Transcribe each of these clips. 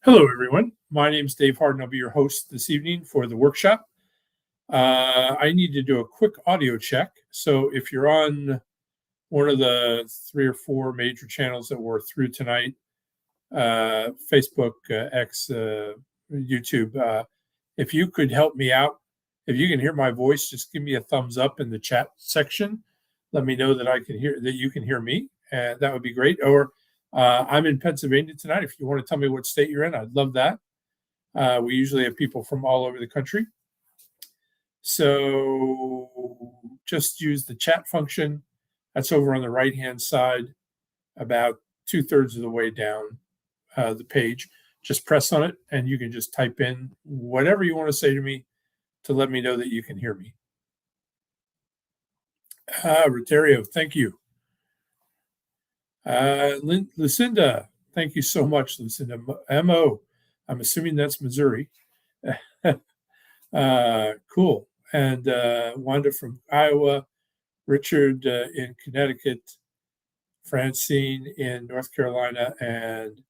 Hello, everyone. My name is Dave Harden. I'll be your host this evening for the workshop. I need to do a quick audio check. So if you're on one of the three or four major channels that we're through tonight, Facebook, X, YouTube, if you could help me out, if you can hear my voice, just give me a thumbs up in the chat section. Let me know that you can hear me. That would be great. Or I'm in Pennsylvania tonight. If you want to tell me what state you're in, I'd love that. We usually have people from all over the country. So just use the chat function. That's over on the right-hand side, about 2/3 of the way down the page. Just press on it, and you can just type in whatever you want to say to me to let me know that you can hear me. Rotario, thank you. Lucinda, thank you so much, Lucinda. M.O., I'm assuming that's Missouri. Cool. And Wanda from Iowa, Richard in Connecticut, Francine in North Carolina, and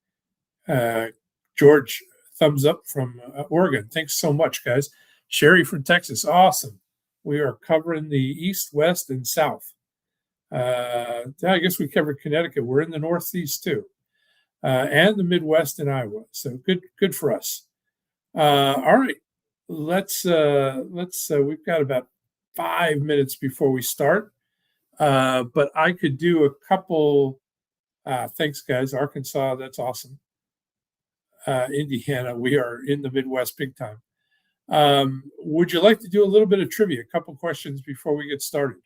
George, thumbs up from Oregon. Thanks so much, guys. Sherry from Texas, awesome. We are covering the East, West, and South. I guess we covered Connecticut. We're in the Northeast too, and the Midwest and Iowa. So good for us. All right, let's. We've got about 5 minutes before we start, but I could do a couple. Thanks, guys. Arkansas, that's awesome. Indiana, we are in the Midwest big time. Would you like to do a little bit of trivia? A couple questions before we get started.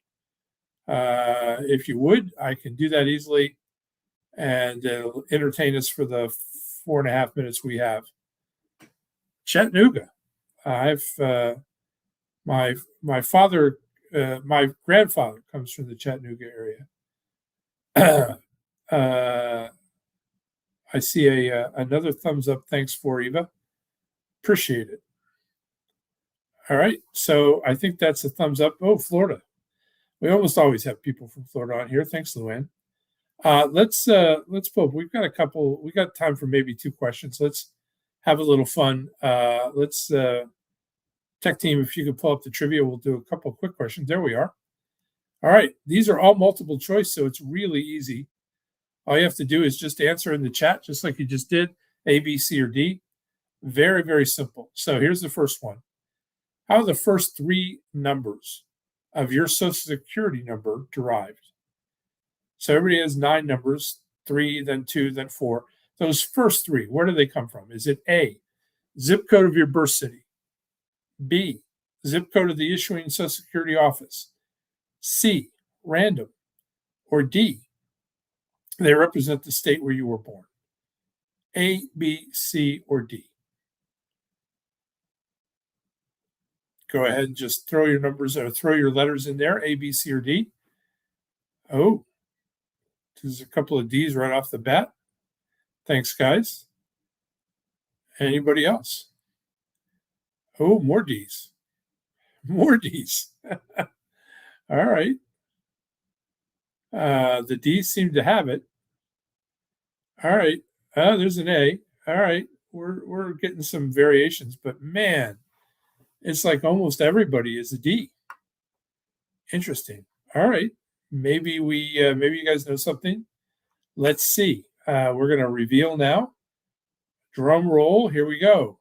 If you would, I can do that easily, and it'll entertain us for the 4.5 minutes we have. Chattanooga. I've my father, my grandfather comes from the Chattanooga area. I see another thumbs up. Thanks for Eva. Appreciate it. All right, so I think that's a thumbs up. Oh, Florida. We almost always have people from Florida on here. Thanks, Luann. Let's pull. We got time for maybe 2 questions. Let's have a little fun. Let's tech team, if you could pull up the trivia, we'll do a couple of quick questions. There we are. All right, these are all multiple choice, so it's really easy. All you have to do is just answer in the chat, just like you just did, A, B, C, or D. Very, very simple. So here's the first one. How are the first 3 numbers of your Social Security number derived? So everybody has 9 numbers, 3, then 2, then 4. Those first 3, where do they come from? Is it A, zip code of your birth city? B, zip code of the issuing Social Security office? C, random? Or D, they represent the state where you were born? A, B, C, or D? Go ahead and just throw your numbers or throw your letters in there, A, B, C, or D. Oh, there's a couple of D's right off the bat. Thanks, guys. Anybody else? Oh, more D's. More D's. All right. The D's seem to have it. All right. There's an A. All right. We're getting some variations, but man, it's like almost everybody is a D. Interesting. All right. Maybe you guys know something. Let's see. We're going to reveal now. Drum roll. Here we go.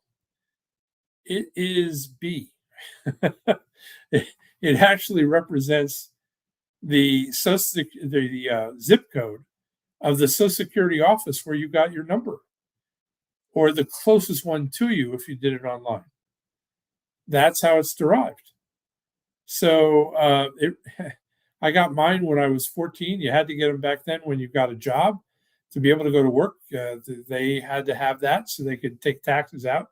It is B. It actually represents the zip code of the Social Security office where you got your number, or the closest one to you if you did it online. That's how it's derived. So I got mine when I was 14. You had to get them back then when you got a job to be able to go to work. They had to have that so they could take taxes out.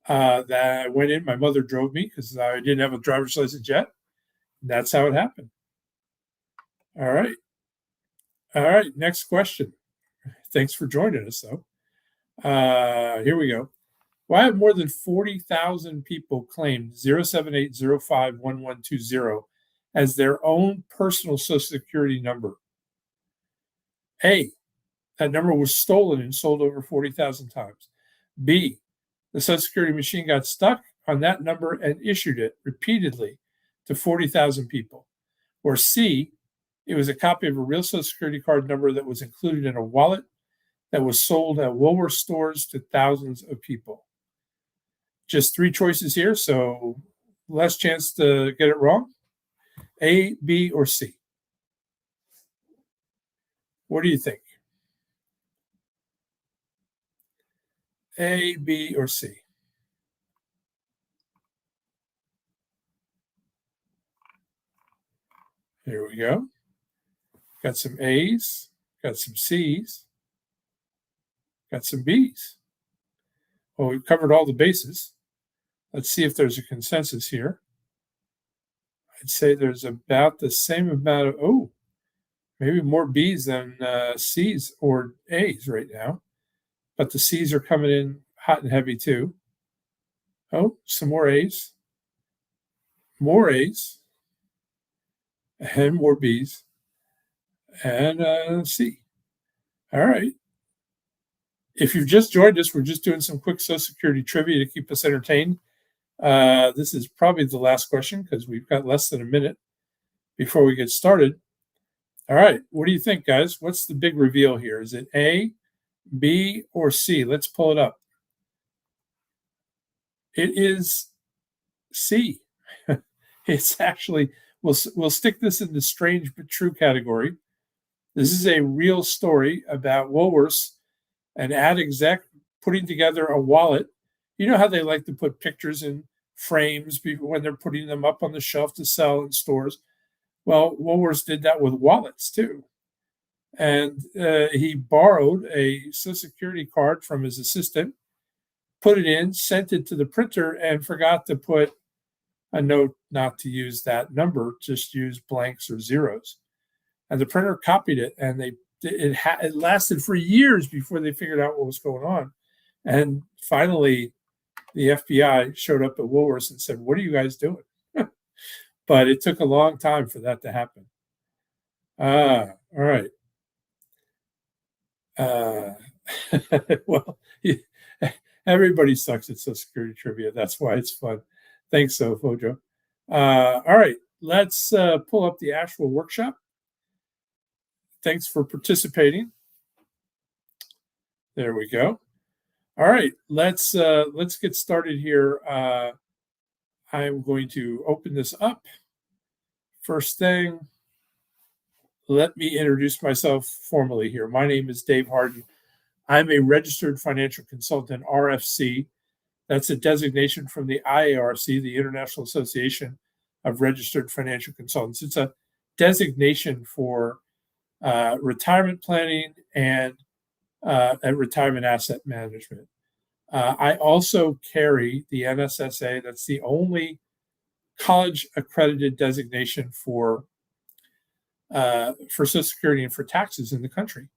That I went in. My mother drove me because I didn't have a driver's license yet. That's how it happened. All right. Next question. Thanks for joining us, though. Here we go. Why have more than 40,000 people claimed 078051120 as their own personal Social Security number? A, that number was stolen and sold over 40,000 times. B, the Social Security machine got stuck on that number and issued it repeatedly to 40,000 people. Or C, it was a copy of a real Social Security card number that was included in a wallet that was sold at Woolworth stores to thousands of people. Just three choices here, so less chance to get it wrong. A, B, or C. What do you think? A, B, or C? Here we go. Got some A's, got some C's, got some B's. Well, we've covered all the bases. Let's see if there's a consensus here. I'd say there's about the same amount of, maybe more B's than C's or A's right now. But the C's are coming in hot and heavy too. Oh, some more A's, and more B's, and C. All right. If you've just joined us, we're just doing some quick Social Security trivia to keep us entertained. This is probably the last question because we've got less than a minute before we get started. All right. What do you think, guys? What's the big reveal here? Is it A, B, or C? Let's pull it up. It is C. It's actually, we'll stick this in the strange but true category. This is a real story about Woolworths, an ad exec putting together a wallet. You know how they like to put pictures in frames when they're putting them up on the shelf to sell in stores? Well, Woolworths did that with wallets too. And he borrowed a Social Security card from his assistant, put it in, sent it to the printer, and forgot to put a note not to use that number, just use blanks or zeros. And the printer copied it, and it lasted for years before they figured out what was going on. And finally, the FBI showed up at Woolworths and said, "What are you guys doing?" But it took a long time for that to happen. All right. Well, everybody sucks at Social Security trivia. That's why it's fun. Thanks, Fojo. All right, let's pull up the actual workshop. Thanks for participating. There we go. All right, let's get started here. I'm going to open this up. First thing, let me introduce myself formally here. My name is Dave Harden. I'm a registered financial consultant, RFC. That's a designation from the IARC, the International Association of Registered Financial Consultants. It's a designation for retirement planning and retirement asset management. I also carry the NSSA. That's the only college accredited designation for Social Security and for taxes in the country.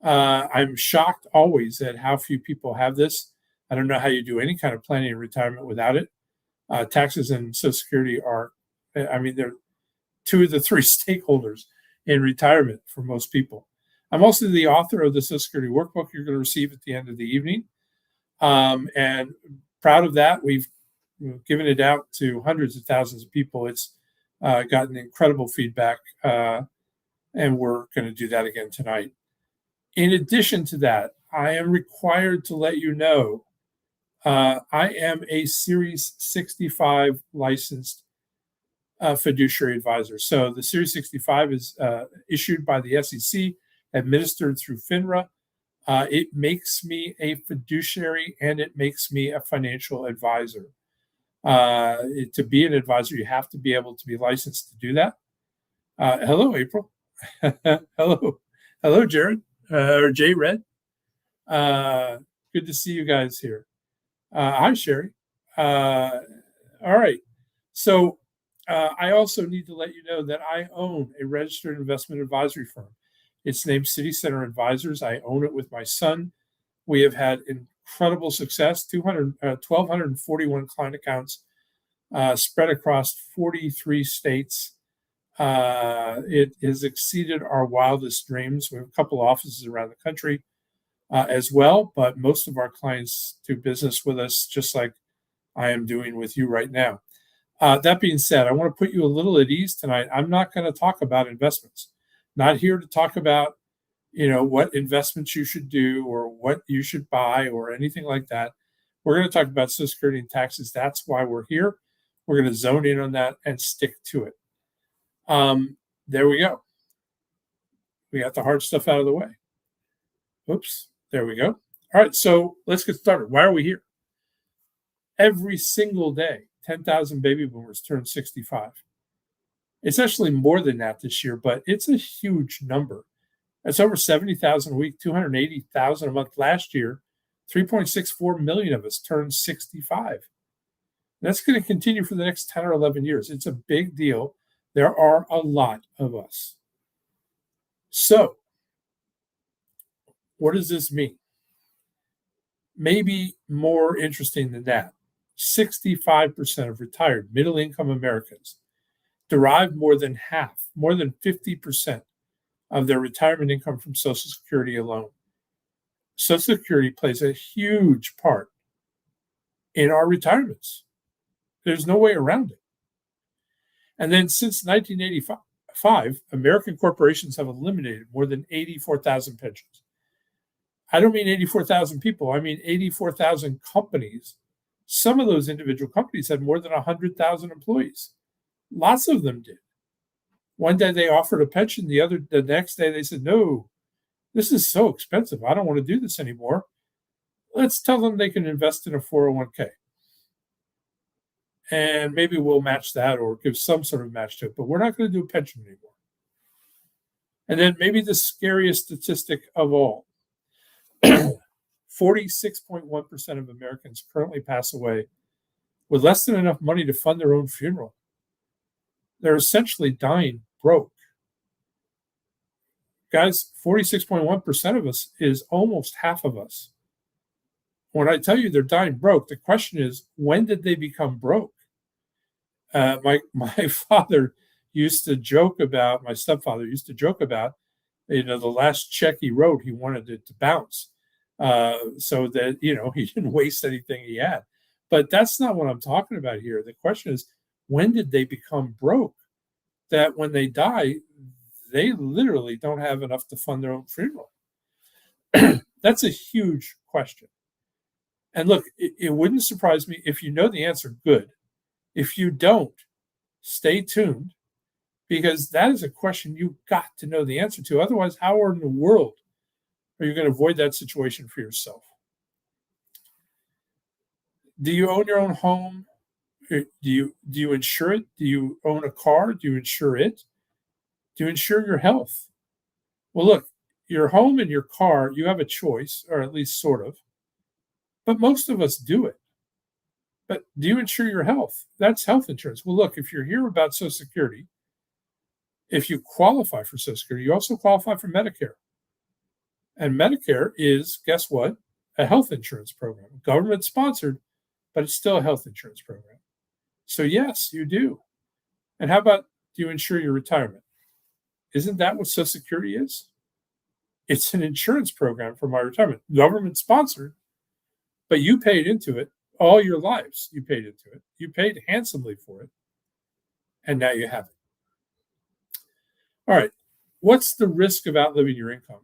I'm shocked always at how few people have this. I don't know how you do any kind of planning in retirement without it. Taxes and Social Security are, they're two of the three stakeholders in retirement for most people. I'm also the author of the Social Security Workbook you're going to receive at the end of the evening. And proud of that. We've given it out to hundreds of thousands of people. It's gotten incredible feedback, and we're going to do that again tonight. In addition to that, I am required to let you know I am a Series 65 licensed fiduciary advisor. So the Series 65 is issued by the SEC, administered through FINRA. It makes me a fiduciary and it makes me a financial advisor. To be an advisor, you have to be able to be licensed to do that. Hello, April. Hello, Jared or Jay Red. Good to see you guys here. Hi, Sherry. All right. So I also need to let you know that I own a registered investment advisory firm. It's named City Center Advisors. I own it with my son. We have had incredible success, 1,241 client accounts spread across 43 states. It has exceeded our wildest dreams. We have a couple offices around the country. as well. But most of our clients do business with us just like I am doing with you right now. That being said, I want to put you a little at ease tonight. I'm not going to talk about investments. Not here to talk about, what investments you should do or what you should buy or anything like that. We're going to talk about Social Security and taxes. That's why we're here. We're going to zone in on that and stick to it. There we go. We got the hard stuff out of the way. Oops. There we go. All right. So let's get started. Why are we here? Every single day, 10,000 baby boomers turn 65. It's actually more than that this year, but it's a huge number. That's over 70,000 a week, 280,000 a month last year. 3.64 million of us turned 65. And that's going to continue for the next 10 or 11 years. It's a big deal. There are a lot of us. So, what does this mean? Maybe more interesting than that. 65% of retired middle income Americans derive more than 50% of their retirement income from Social Security alone. Social Security plays a huge part in our retirements. There's no way around it. And then since 1985, American corporations have eliminated more than 84,000 pensions. I don't mean 84,000 people. I mean 84,000 companies. Some of those individual companies had more than 100,000 employees. Lots of them did. One day they offered a pension. The next day they said, no, this is so expensive. I don't want to do this anymore. Let's tell them they can invest in a 401k. And maybe we'll match that or give some sort of match to it, but we're not going to do a pension anymore. And then maybe the scariest statistic of all, 46.1% of Americans currently pass away with less than enough money to fund their own funeral. They're essentially dying broke. Guys, 46.1% of us is almost half of us. When I tell you they're dying broke, the question is, when did they become broke? My father used to joke about, my stepfather used to joke about, the last check he wrote, he wanted it to bounce so that, he didn't waste anything he had. But that's not what I'm talking about here. The question is, when did they become broke? That when they die, they literally don't have enough to fund their own funeral. That's a huge question. And look, it wouldn't surprise me if you know the answer, good. If you don't, stay tuned, because that is a question you've got to know the answer to. Otherwise, how in the world are you going to avoid that situation for yourself? Do you own your own home? Do you insure it? Do you own a car? Do you insure it? Do you insure your health? Well, look, your home and your car, you have a choice, or at least sort of. But most of us do it. But do you insure your health? That's health insurance. Well, look, if you're here about Social Security, if you qualify for Social Security, you also qualify for Medicare. And Medicare is, guess what? A health insurance program, government sponsored, but it's still a health insurance program. So yes, you do. And how about, do you insure your retirement? Isn't that what Social Security is? It's an insurance program for my retirement, government sponsored, but you paid into it all your lives. You paid into it. You paid handsomely for it. And now you have it. All right. What's the risk of outliving your income?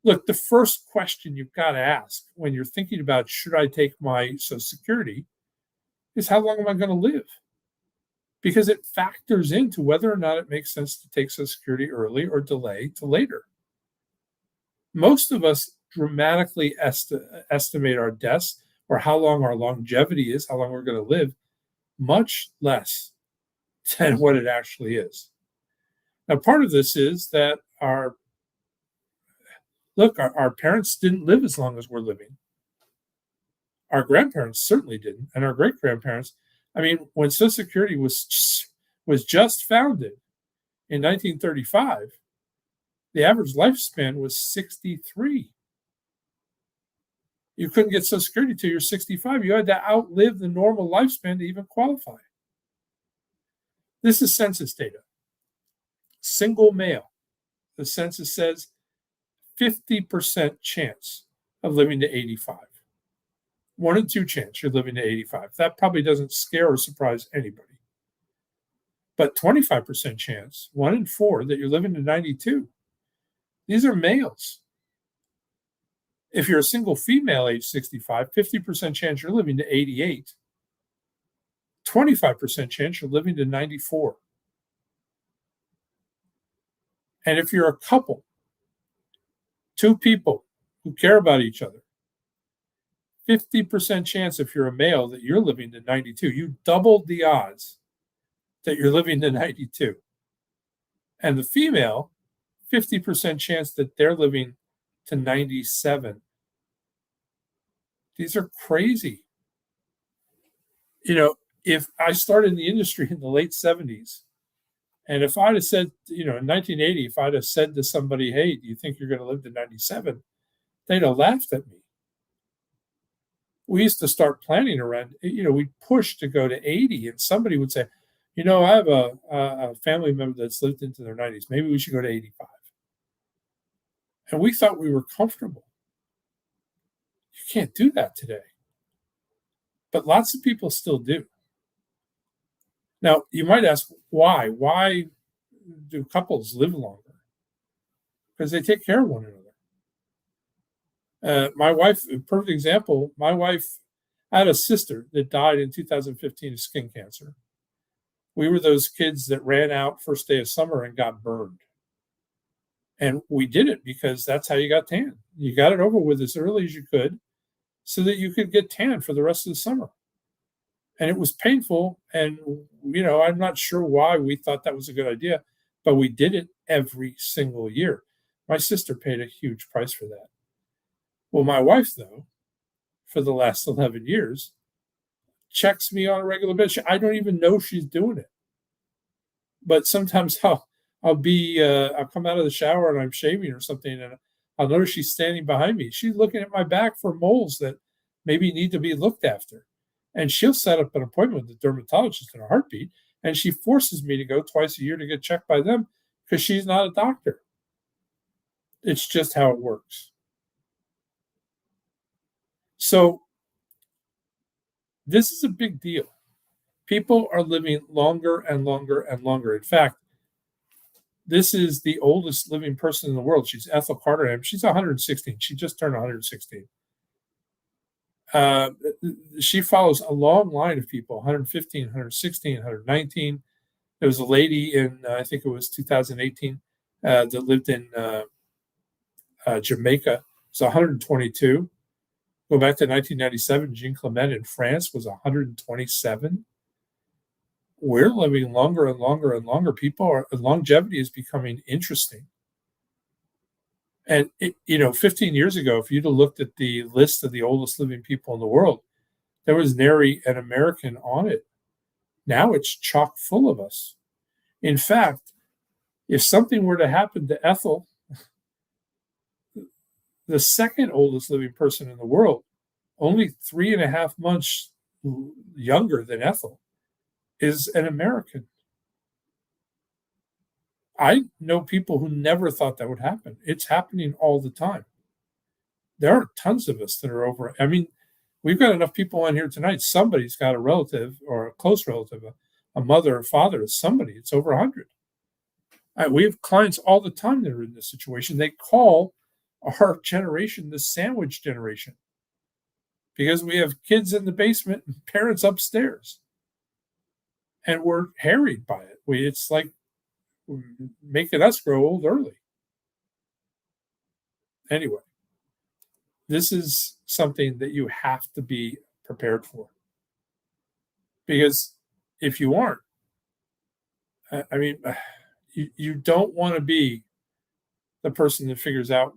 Look, the first question you've got to ask when you're thinking about, should I take my Social Security, is how long am I going to live? Because it factors into whether or not it makes sense to take Social Security early or delay to later. Most of us dramatically estimate our deaths or how long our longevity is, how long we're going to live, much less than what it actually is. Now, part of this is that our parents didn't live as long as we're living. Our grandparents certainly didn't, and our great-grandparents. I mean, when Social Security was just founded in 1935, the average lifespan was 63. You couldn't get Social Security till you're 65. You had to outlive the normal lifespan to even qualify. This is census data. Single male. The census says 50% chance of living to 85. 1 in 2 chance you're living to 85. That probably doesn't scare or surprise anybody. But 25% chance, 1 in 4, that you're living to 92. These are males. If you're a single female age 65, 50% chance you're living to 88. 25% chance you're living to 94. And if you're a couple, 2 people who care about each other, 50% chance if you're a male that you're living to 92. You doubled the odds that you're living to 92. And the female, 50% chance that they're living to 97. These are crazy. If I started in the industry in the late 70s, and if I'd have said, in 1980, if I'd have said to somebody, hey, do you think you're going to live to 97? They'd have laughed at me. We used to start planning around, we'd push to go to 80, and somebody would say, I have a family member that's lived into their 90s. Maybe we should go to 85. And we thought we were comfortable. You can't do that today. But lots of people still do. Now, you might ask, why? Why do couples live longer? Because they take care of one another. My wife, a perfect example, I had a sister that died in 2015 of skin cancer. We were those kids that ran out first day of summer and got burned. And we did it because that's how you got tan. You got it over with as early as you could so that you could get tan for the rest of the summer. And it was painful. And, I'm not sure why we thought that was a good idea, but we did it every single year. My sister paid a huge price for that. Well, my wife, though, for the last 11 years, checks me on a regular basis. I don't even know she's doing it. But sometimes I'll come out of the shower and I'm shaving or something, and I'll notice she's standing behind me. She's looking at my back for moles that maybe need to be looked after. And she'll set up an appointment with the dermatologist in a heartbeat, and she forces me to go twice a year to get checked by them because she's not a doctor. It's just how it works. So this is a big deal. People are living longer and longer and longer. In fact, this is the oldest living person in the world. She's Ethel Carter. She's 116. She just turned 116. She follows a long line of people, 115, 116, 119. There was a lady in, I think it was 2018, that lived in Jamaica. It was 122. Go back to 1997, Jean Clement in France was 127. We're living longer and longer and longer. Longevity is becoming interesting. And, 15 years ago, if you'd have looked at the list of the oldest living people in the world, there was nary an American on it. Now it's chock full of us. In fact, if something were to happen to Ethel, the second oldest living person in the world, only 3.5 months younger than Ethel, is an American. I know people who never thought that would happen. It's happening all the time. There are tons of us that are over. I mean, we've got enough people on here tonight. Somebody's got a relative or a close relative, a mother or father, somebody. It's over 100. We have clients all the time that are in this situation. They call our generation the sandwich generation because we have kids in the basement and parents upstairs. And we're harried by it. It's like making us grow old early. Anyway, this is something that you have to be prepared for. Because if you aren't, you don't want to be the person that figures out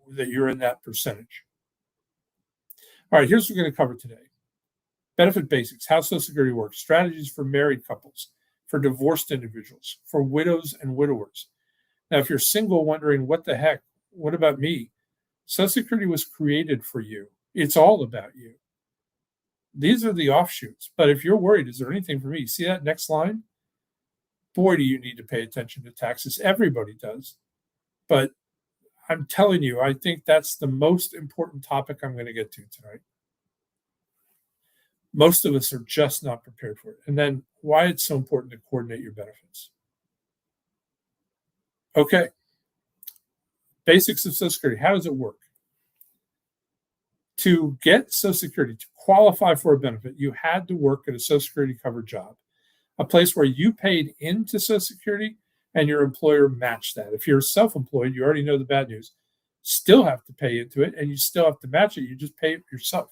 that you're in that percentage. All right, here's what we're going to cover today. Benefit basics, how Social Security works, strategies for married couples, for divorced individuals, for widows and widowers. Now, if you're single wondering, what the heck, what about me? Social Security was created for you. It's all about you. These are the offshoots. But if you're worried, is there anything for me? See that next line? Boy, do you need to pay attention to taxes. Everybody does. But I'm telling you, I think that's the most important topic I'm going to get to tonight. Most of us are just not prepared for it. And then why it's so important to coordinate your benefits. Okay, basics of Social Security. How does it work? To get Social Security, to qualify for a benefit, you had to work at a Social Security covered job, a place where you paid into Social Security and your employer matched that. If you're self employed, you already know the bad news, still have to pay into it and you still have to match it. You just pay it yourself.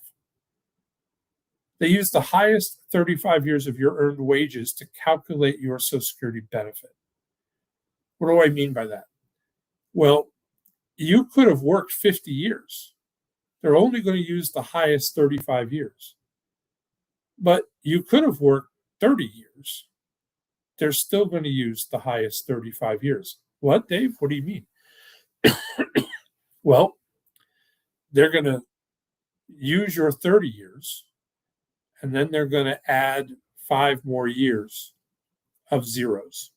They use the highest 35 years of your earned wages to calculate your Social Security benefit. What do I mean by that? Well, you could have worked 50 years. They're only going to use the highest 35 years. But you could have worked 30 years. They're still going to use the highest 35 years. What, Dave? What do you mean? Well, they're going to use your 30 years, and then they're going to add 5 more years of zeros.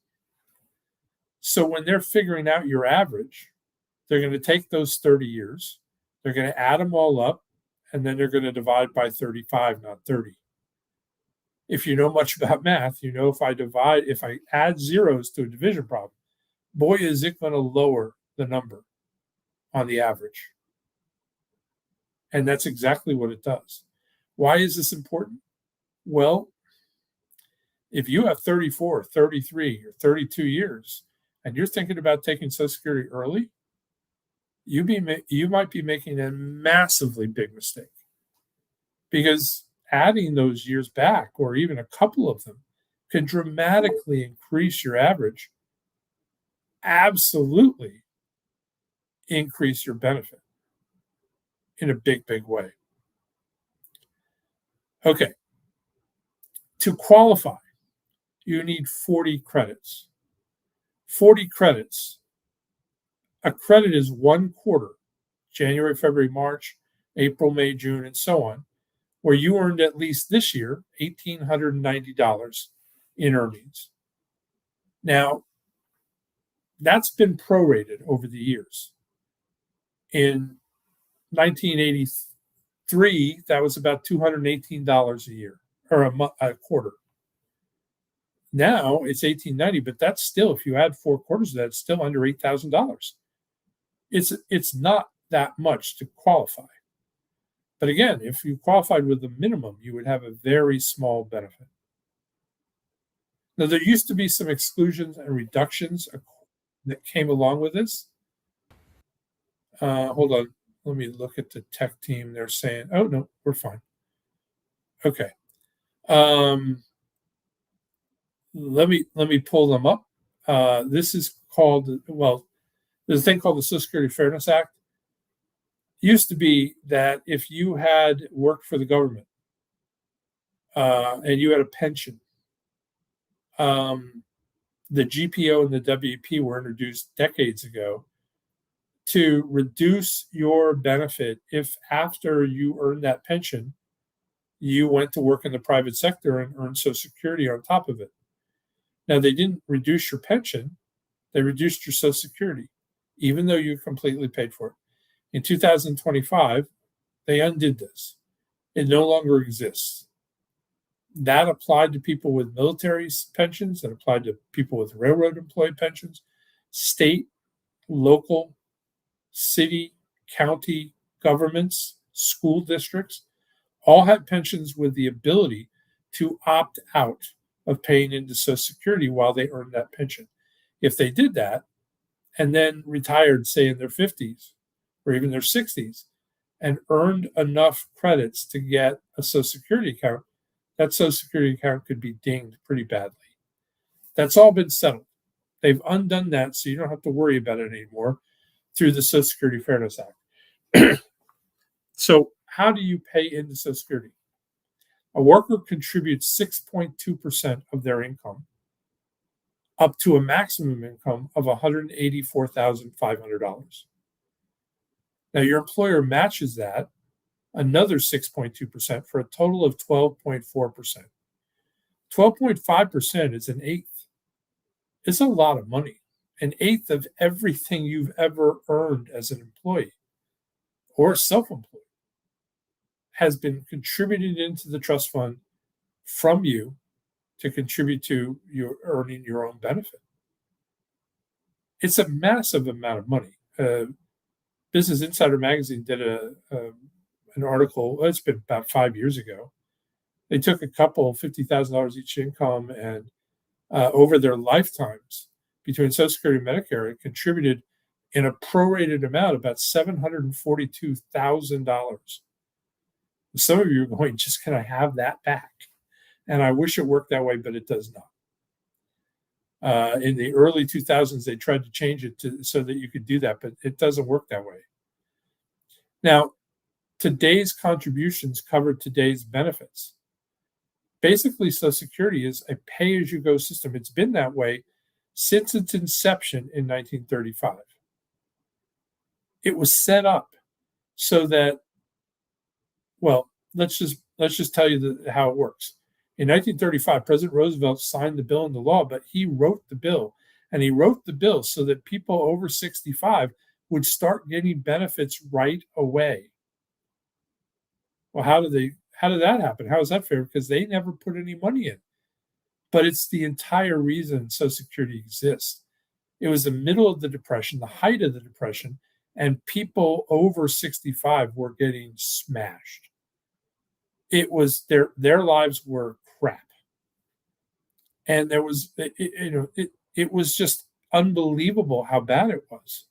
So when they're figuring out your average, they're going to take those 30 years, they're going to add them all up, and then they're going to divide by 35, not 30. If you know much about math, you know if I add zeros to a division problem, boy, is it going to lower the number on the average. And that's exactly what it does. Why is this important? Well, if you have 34, 33, or 32 years, and you're thinking about taking Social Security early, you might be making a massively big mistake, because adding those years back, or even a couple of them, can dramatically increase your average, absolutely increase your benefit in a big, big way. Okay. To qualify, you need 40 credits. 40 credits. A credit is 1 quarter, January, February, March, April, May, June, and so on, where you earned at least this year $1,890 in earnings. Now, that's been prorated over the years. In 1983, that was about $218 a year, or a quarter. Now it's $1,890, but that's still, if you add 4 quarters of that, it's still under $8,000. It's not that much to qualify. But again, if you qualified with the minimum, you would have a very small benefit. Now, there used to be some exclusions and reductions that came along with this. Hold on. Let me look at the tech team. They're saying, oh, no, we're fine. Okay. Let me pull them up. This is called, well, there's a thing called the Social Security Fairness Act. It used to be that if you had worked for the government and you had a pension, the GPO and the WP were introduced decades ago to reduce your benefit if after you earned that pension, you went to work in the private sector and earned Social Security on top of it. Now, they didn't reduce your pension, they reduced your Social Security, even though you completely paid for it. In 2025, they undid this. It no longer exists. That applied to people with military pensions, that applied to people with railroad employee pensions, state, local, city, county governments, school districts, all had pensions with the ability to opt out of paying into Social Security while they earned that pension. If they did that and then retired, say, in their 50s or even their 60s, and earned enough credits to get a Social Security account, that Social Security account could be dinged pretty badly. That's all been settled. They've undone that, so you don't have to worry about it anymore through the Social Security Fairness Act. So how do you pay into Social Security? A worker contributes 6.2% of their income up to a maximum income of $184,500. Now, your employer matches that another 6.2% for a total of 12.4%. 12.5% is an eighth. It's a lot of money. an eighth of everything you've ever earned as an employee or self-employed has been contributed into the trust fund from you to contribute to your earning your own benefit. It's a massive amount of money. Business Insider magazine did an article. It's been about 5 years ago. They took a couple $50,000 each income, and over their lifetimes between Social Security and Medicare, it contributed in a prorated amount about $742,000. Some of you are going, just can I have that back? And I wish it worked that way, but it does not. In the early 2000s, they tried to change it so that you could do that, but it doesn't work that way. Now, today's contributions cover today's benefits. Basically, Social Security is a pay-as-you-go system. It's been that way since its inception in 1935. It was set up so that, well, let's just tell you how it works. In 1935, President Roosevelt signed the bill into law, but he wrote the bill. And he wrote the bill so that people over 65 would start getting benefits right away. Well, how did that happen? How is that fair? Because they never put any money in. But it's the entire reason Social Security exists. It was the middle of the Depression, the height of the Depression, and people over 65 were getting smashed. It was their lives were crap. And there was, it was just unbelievable how bad it was.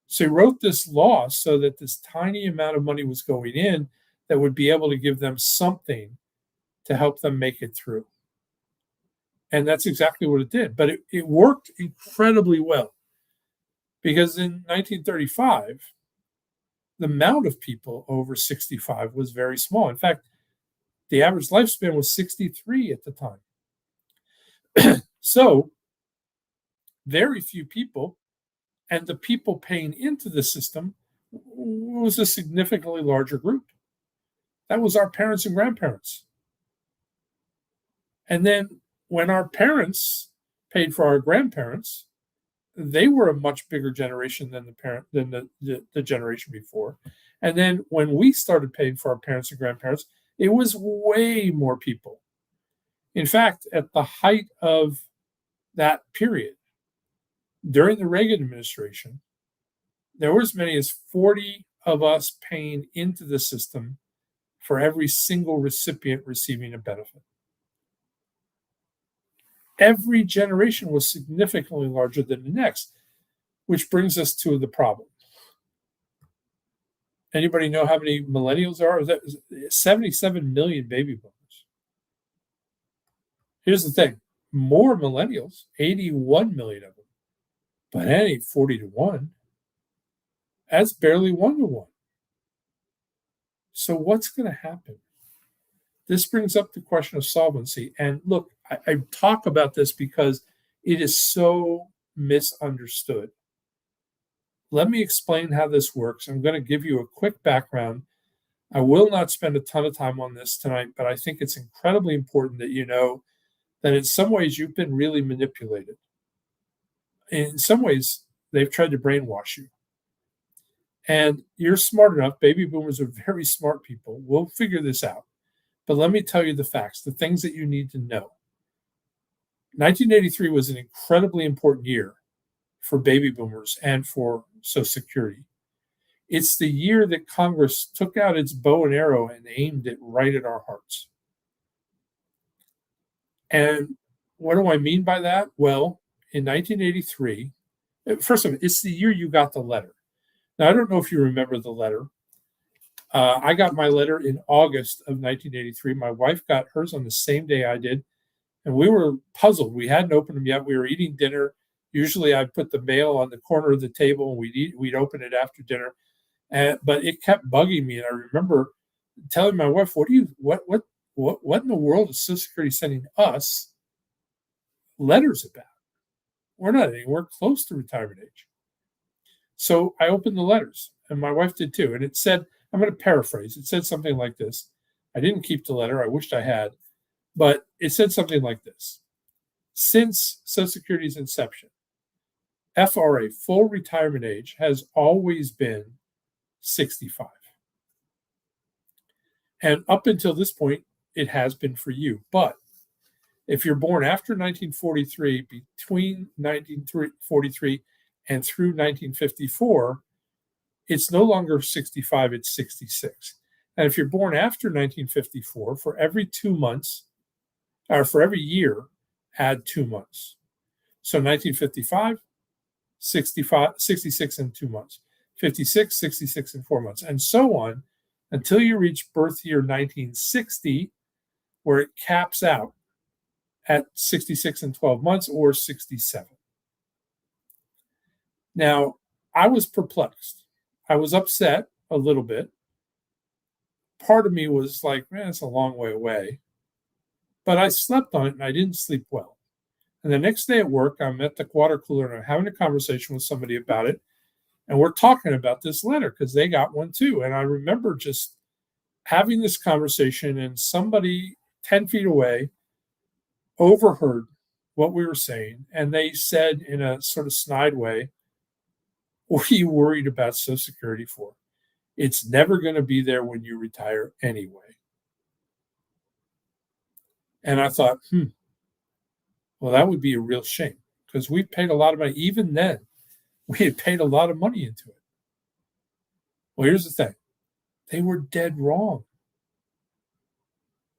So he wrote this law so that this tiny amount of money was going in that would be able to give them something to help them make it through. And that's exactly what it did. But it worked incredibly well, because in 1935, the amount of people over 65 was very small. In fact, the average lifespan was 63 at the time. So very few people, and the people paying into the system was a significantly larger group. That was our parents and grandparents. And then when our parents paid for our grandparents, they were a much bigger generation than the generation before. And then when we started paying for our parents and grandparents, it was way more people. In fact, at the height of that period, during the Reagan administration, there were as many as 40 of us paying into the system for every single recipient receiving a benefit. Every generation was significantly larger than the next, which brings us to the problem. Anybody know how many millennials are? 77 million baby boomers. Here's the thing. More millennials, 81 million of them, but that ain't 40 to 1. That's barely 1 to 1. So what's going to happen? This brings up the question of solvency. And look, I talk about this because it is so misunderstood. Let me explain how this works. I'm going to give you a quick background. I will not spend a ton of time on this tonight, but I think it's incredibly important that you know that in some ways you've been really manipulated. In some ways, they've tried to brainwash you. And you're smart enough. Baby boomers are very smart people. We'll figure this out. But let me tell you the facts, the things that you need to know. 1983 was an incredibly important year for baby boomers and for Social Security. It's the year that Congress took out its bow and arrow and aimed it right at our hearts. And what do I mean by that? Well, in 1983, first of all, it's the year you got the letter. Now, I don't know if you remember the letter. I got my letter in August of 1983. My wife got hers on the same day I did. And we were puzzled. We hadn't opened them yet. We were eating dinner. Usually I'd put the mail on the corner of the table and we'd open it after dinner. But it kept bugging me. And I remember telling my wife, what in the world is Social Security sending us letters about? We're not anywhere close to retirement age. So I opened the letters, and my wife did too. And it said, I'm going to paraphrase. It said something like this. I didn't keep the letter. I wished I had. But it said something like this. Since Social Security's inception, FRA, full retirement age, has always been 65. And up until this point, it has been for you. But if you're born after 1943, between 1943 and through 1954, it's no longer 65, it's 66. And if you're born after 1954, for every 2 months, or for every year, add 2 months. So 1955, 65, 66 and 2 months, 56, 66 and 4 months, and so on until you reach birth year 1960, where it caps out at 66 and 12 months or 67. Now, I was perplexed. I was upset a little bit. Part of me was like, man, it's a long way away. But I slept on it and I didn't sleep well. And the next day at work, I'm at the water cooler and I'm having a conversation with somebody about it. And we're talking about this letter because they got one too. And I remember just having this conversation, and somebody 10 feet away overheard what we were saying. And they said in a sort of snide way, what are you worried about Social Security for? It's never going to be there when you retire anyway. And I thought, well, that would be a real shame because we paid a lot of money. Even then, we had paid a lot of money into it. Well, here's the thing. They were dead wrong.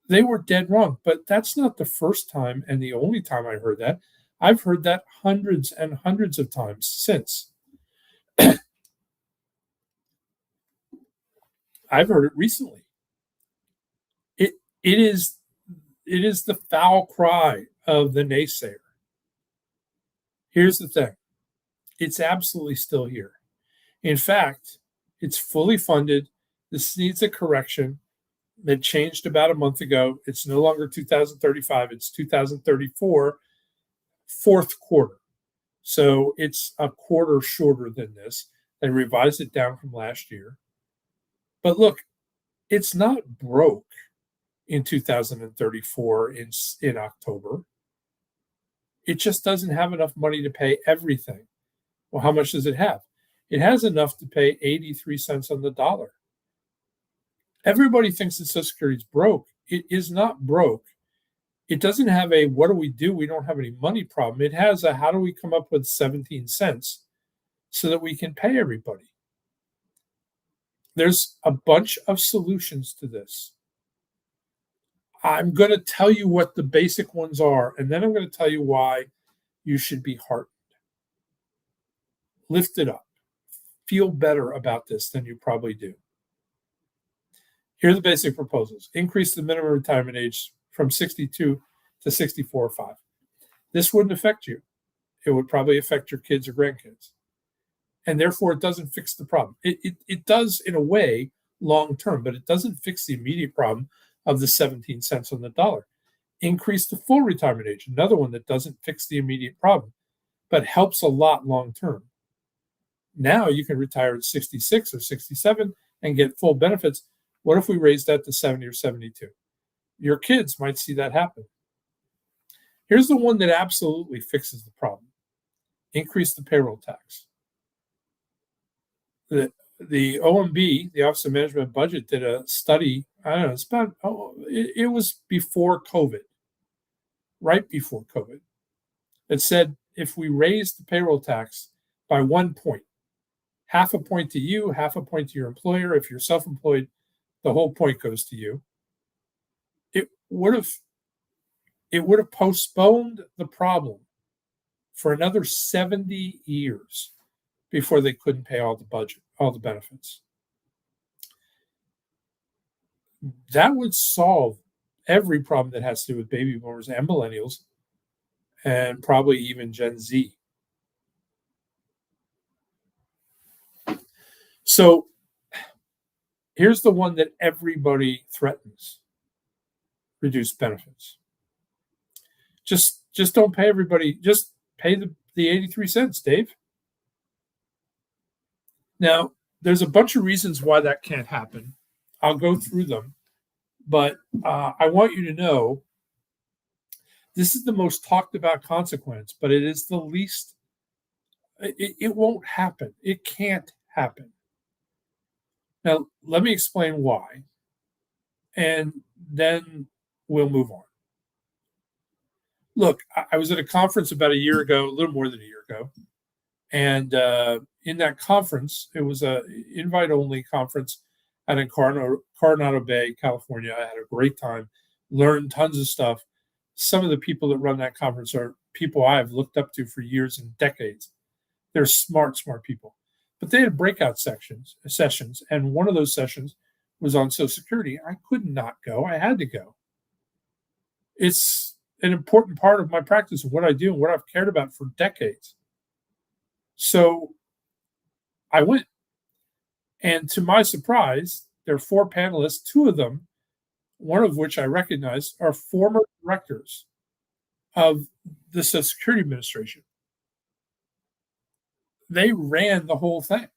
They were dead wrong. But that's not the first time and the only time I heard that. I've heard that hundreds and hundreds of times since. I've heard it recently. It is the foul cry of the naysayer. Here's the thing. It's absolutely still here. In fact, it's fully funded. This needs a correction. It changed about a month ago. It's no longer 2035. It's 2034, fourth quarter. So it's a quarter shorter than this. They revised it down from last year. But look, it's not broke in 2034 in October. It just doesn't have enough money to pay everything. Well, how much does it have? It has enough to pay 83 cents on the dollar. Everybody thinks that Social Security is broke. It is not broke. It doesn't have a what do we do? We don't have any money problem. It has a how do we come up with 17 cents so that we can pay everybody? There's a bunch of solutions to this. I'm going to tell you what the basic ones are, and then I'm going to tell you why you should be heartened. Lift it up. Feel better about this than you probably do. Here are the basic proposals. Increase the minimum retirement age from 62 to 64.5. This wouldn't affect you. It would probably affect your kids or grandkids. And therefore, it doesn't fix the problem. It does, in a way, long term, but it doesn't fix the immediate problem of the 17 cents on the dollar. Increase the full retirement age, another one that doesn't fix the immediate problem, but helps a lot long term. Now you can retire at 66 or 67 and get full benefits. What if we raise that to 70 or 72? Your kids might see that happen. Here's the one that absolutely fixes the problem. Increase the payroll tax. The OMB, the Office of Management and Budget, did a study. I don't know, it's about, it was before COVID, right before COVID. It said if we raise the payroll tax by 1 point, half a point to you, half a point to your employer. If you're self-employed, the whole point goes to you. It would have postponed the problem for another 70 years before they couldn't pay all the benefits. That would solve every problem that has to do with baby boomers and millennials, and probably even Gen Z. So here's the one that everybody threatens: reduce benefits. Just don't pay everybody. Just pay the 83 cents, Dave. Now, there's a bunch of reasons why that can't happen. I'll go through them. But I want you to know this is the most talked about consequence, but it is the least It won't happen. It can't happen. Now, let me explain why, and then we'll move on. Look, I was at a conference about a year ago, a little more than a year ago, and in that conference, it was a invite only conference out in Coronado Bay, California. I had a great time, learned tons of stuff. Some of the people that run that conference are people I've looked up to for years and decades. They're smart, smart people. But they had breakout sessions, and one of those sessions was on Social Security. I could not go. I had to go. It's an important part of my practice of what I do and what I've cared about for decades. So I went. And to my surprise, there are four panelists, two of them, one of which I recognize, are former directors of the Social Security Administration. They ran the whole thing.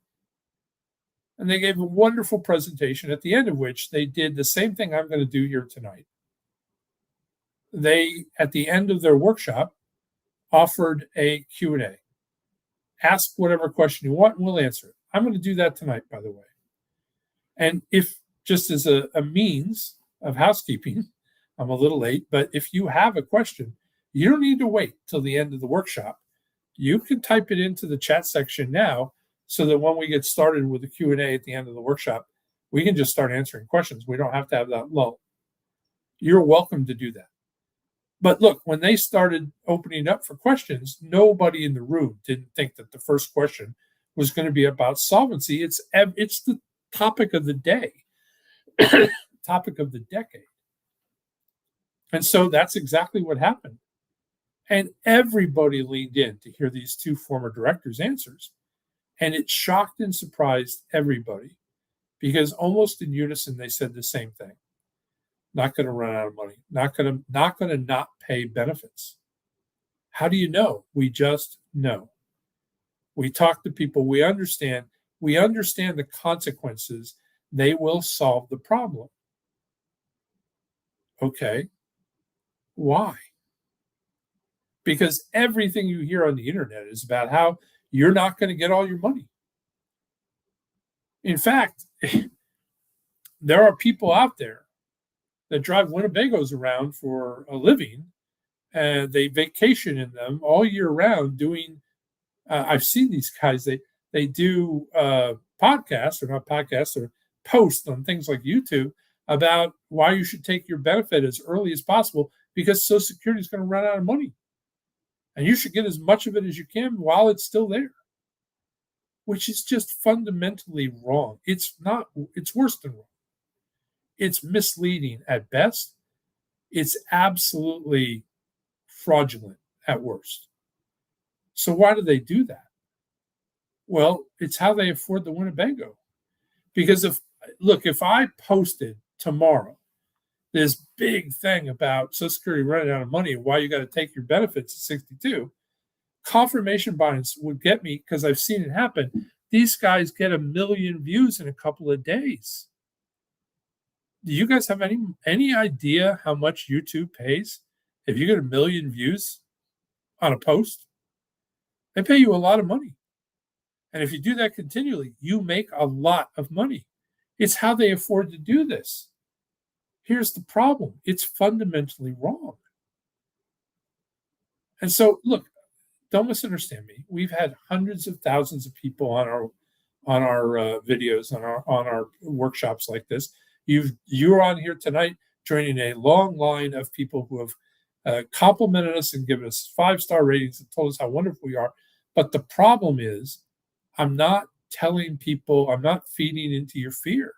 And they gave a wonderful presentation, at the end of which they did the same thing I'm going to do here tonight. They, at the end of their workshop, offered a Q&A. Ask whatever question you want, and we'll answer it. I'm going to do that tonight, by the way. And if, just as a means of housekeeping, I'm a little late, but if you have a question, you don't need to wait till the end of the workshop. You can type it into the chat section now, so that when we get started with the Q&A at the end of the workshop, we can just start answering questions. We don't have to have that lull. You're welcome to do that. But look, when they started opening up for questions, nobody in the room didn't think that the first question was going to be about solvency. It's the topic of the day, topic of the decade. And so that's exactly what happened. And everybody leaned in to hear these two former directors' answers. And it shocked and surprised everybody, because almost in unison they said the same thing. Not going to run out of money. Not going to not pay benefits. How do you know? We just know. We talk to people. We understand the consequences. They will solve the problem. Okay. Why? Because everything you hear on the internet is about how you're not going to get all your money. In fact, there are people out there that drive Winnebagos around for a living, and they vacation in them all year round doing, I've seen these guys, they do podcasts, or not podcasts, or posts on things like YouTube about why you should take your benefit as early as possible, because Social Security is going to run out of money. And you should get as much of it as you can while it's still there, which is just fundamentally wrong. It's worse than wrong. It's misleading at best. It's absolutely fraudulent at worst. So why do they do that? Well, it's how they afford the Winnebago. Because if I posted tomorrow this big thing about Social Security running out of money and why you got to take your benefits at 62, confirmation bias would get me, because I've seen it happen. These guys get 1 million views in a couple of days. Do you guys have any idea how much YouTube pays if you get 1 million views on a post? They pay you a lot of money. And if you do that continually, you make a lot of money. It's how they afford to do this. Here's the problem. It's fundamentally wrong. And so, look, don't misunderstand me. We've had hundreds of thousands of people on our videos, on our workshops like this. You're on here tonight joining a long line of people who have complimented us and given us 5-star ratings and told us how wonderful we are. But the problem is, I'm not telling people, I'm not feeding into your fear,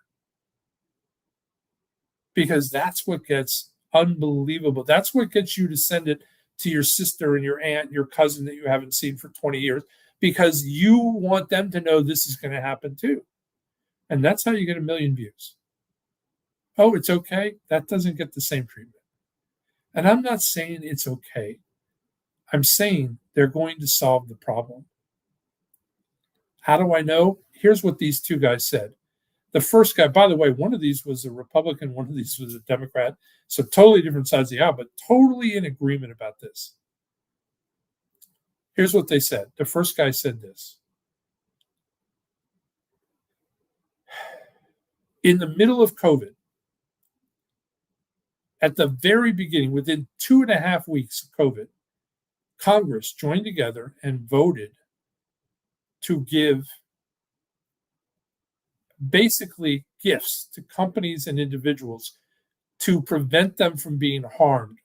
because that's what gets unbelievable. That's what gets you to send it to your sister and your aunt, your cousin that you haven't seen for 20 years, because you want them to know this is going to happen too. And that's how you get 1 million views. Oh, it's okay. That doesn't get the same treatment. And I'm not saying it's okay. I'm saying they're going to solve the problem. How do I know? Here's what these two guys said. The first guy, by the way, one of these was a Republican, one of these was a Democrat. So totally different sides of the aisle, but totally in agreement about this. Here's what they said. The first guy said this. In the middle of COVID, at the very beginning, within 2.5 weeks of COVID, Congress joined together and voted to give basically gifts to companies and individuals to prevent them from being harmed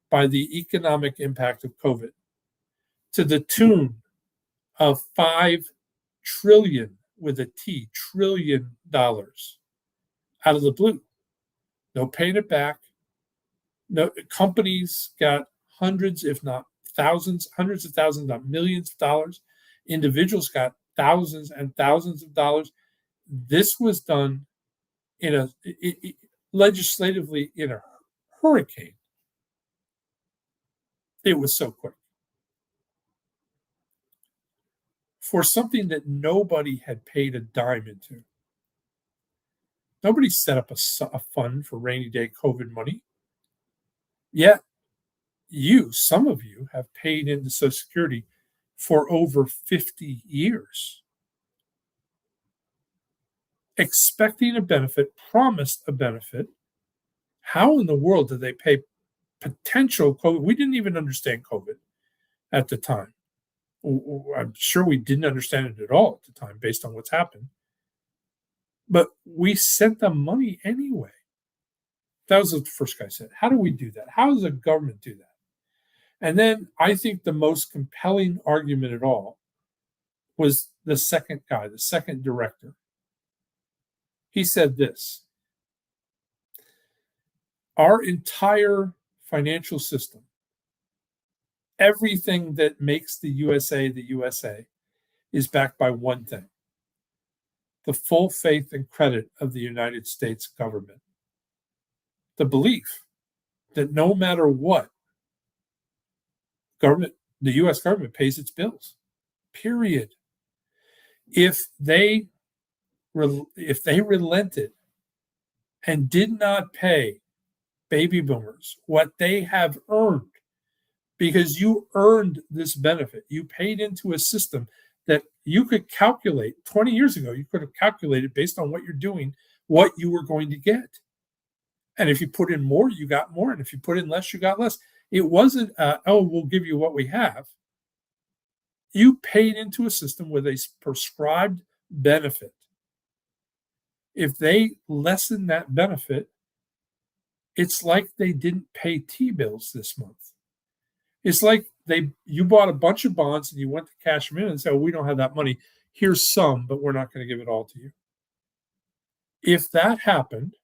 by the economic impact of COVID, to the tune of $5 trillion with a T, $trillion out of the blue. No paying it back. No, companies got hundreds, if not thousands, hundreds of thousands, not millions of dollars. Individuals got thousands and thousands of dollars. This was done legislatively in a hurricane. It was so quick. For something that nobody had paid a dime into. Nobody set up a fund for rainy day COVID money. Yet, some of you, have paid into Social Security for over 50 years. Expecting a benefit, promised a benefit. How in the world did they pay potential COVID? We didn't even understand COVID at the time. I'm sure we didn't understand it at all at the time based on what's happened. But we sent them money anyway. That was what the first guy said. How do we do that? How does the government do that? And then I think the most compelling argument at all was the second guy, the second director. He said this: our entire financial system, everything that makes the USA, is backed by one thing: the full faith and credit of the United States government. The belief that no matter what, the U.S. government pays its bills, period. If they relented and did not pay baby boomers what they have earned, because you earned this benefit, you paid into a system that you could calculate 20 years ago, you could have calculated based on what you're doing, what you were going to get. And if you put in more, you got more. And if you put in less, you got less. It wasn't, we'll give you what we have. You paid into a system with a prescribed benefit. If they lessen that benefit, it's like they didn't pay T-bills this month. It's like you bought a bunch of bonds and you went to cash them in and said, we don't have that money. Here's some, but we're not going to give it all to you. If that happened,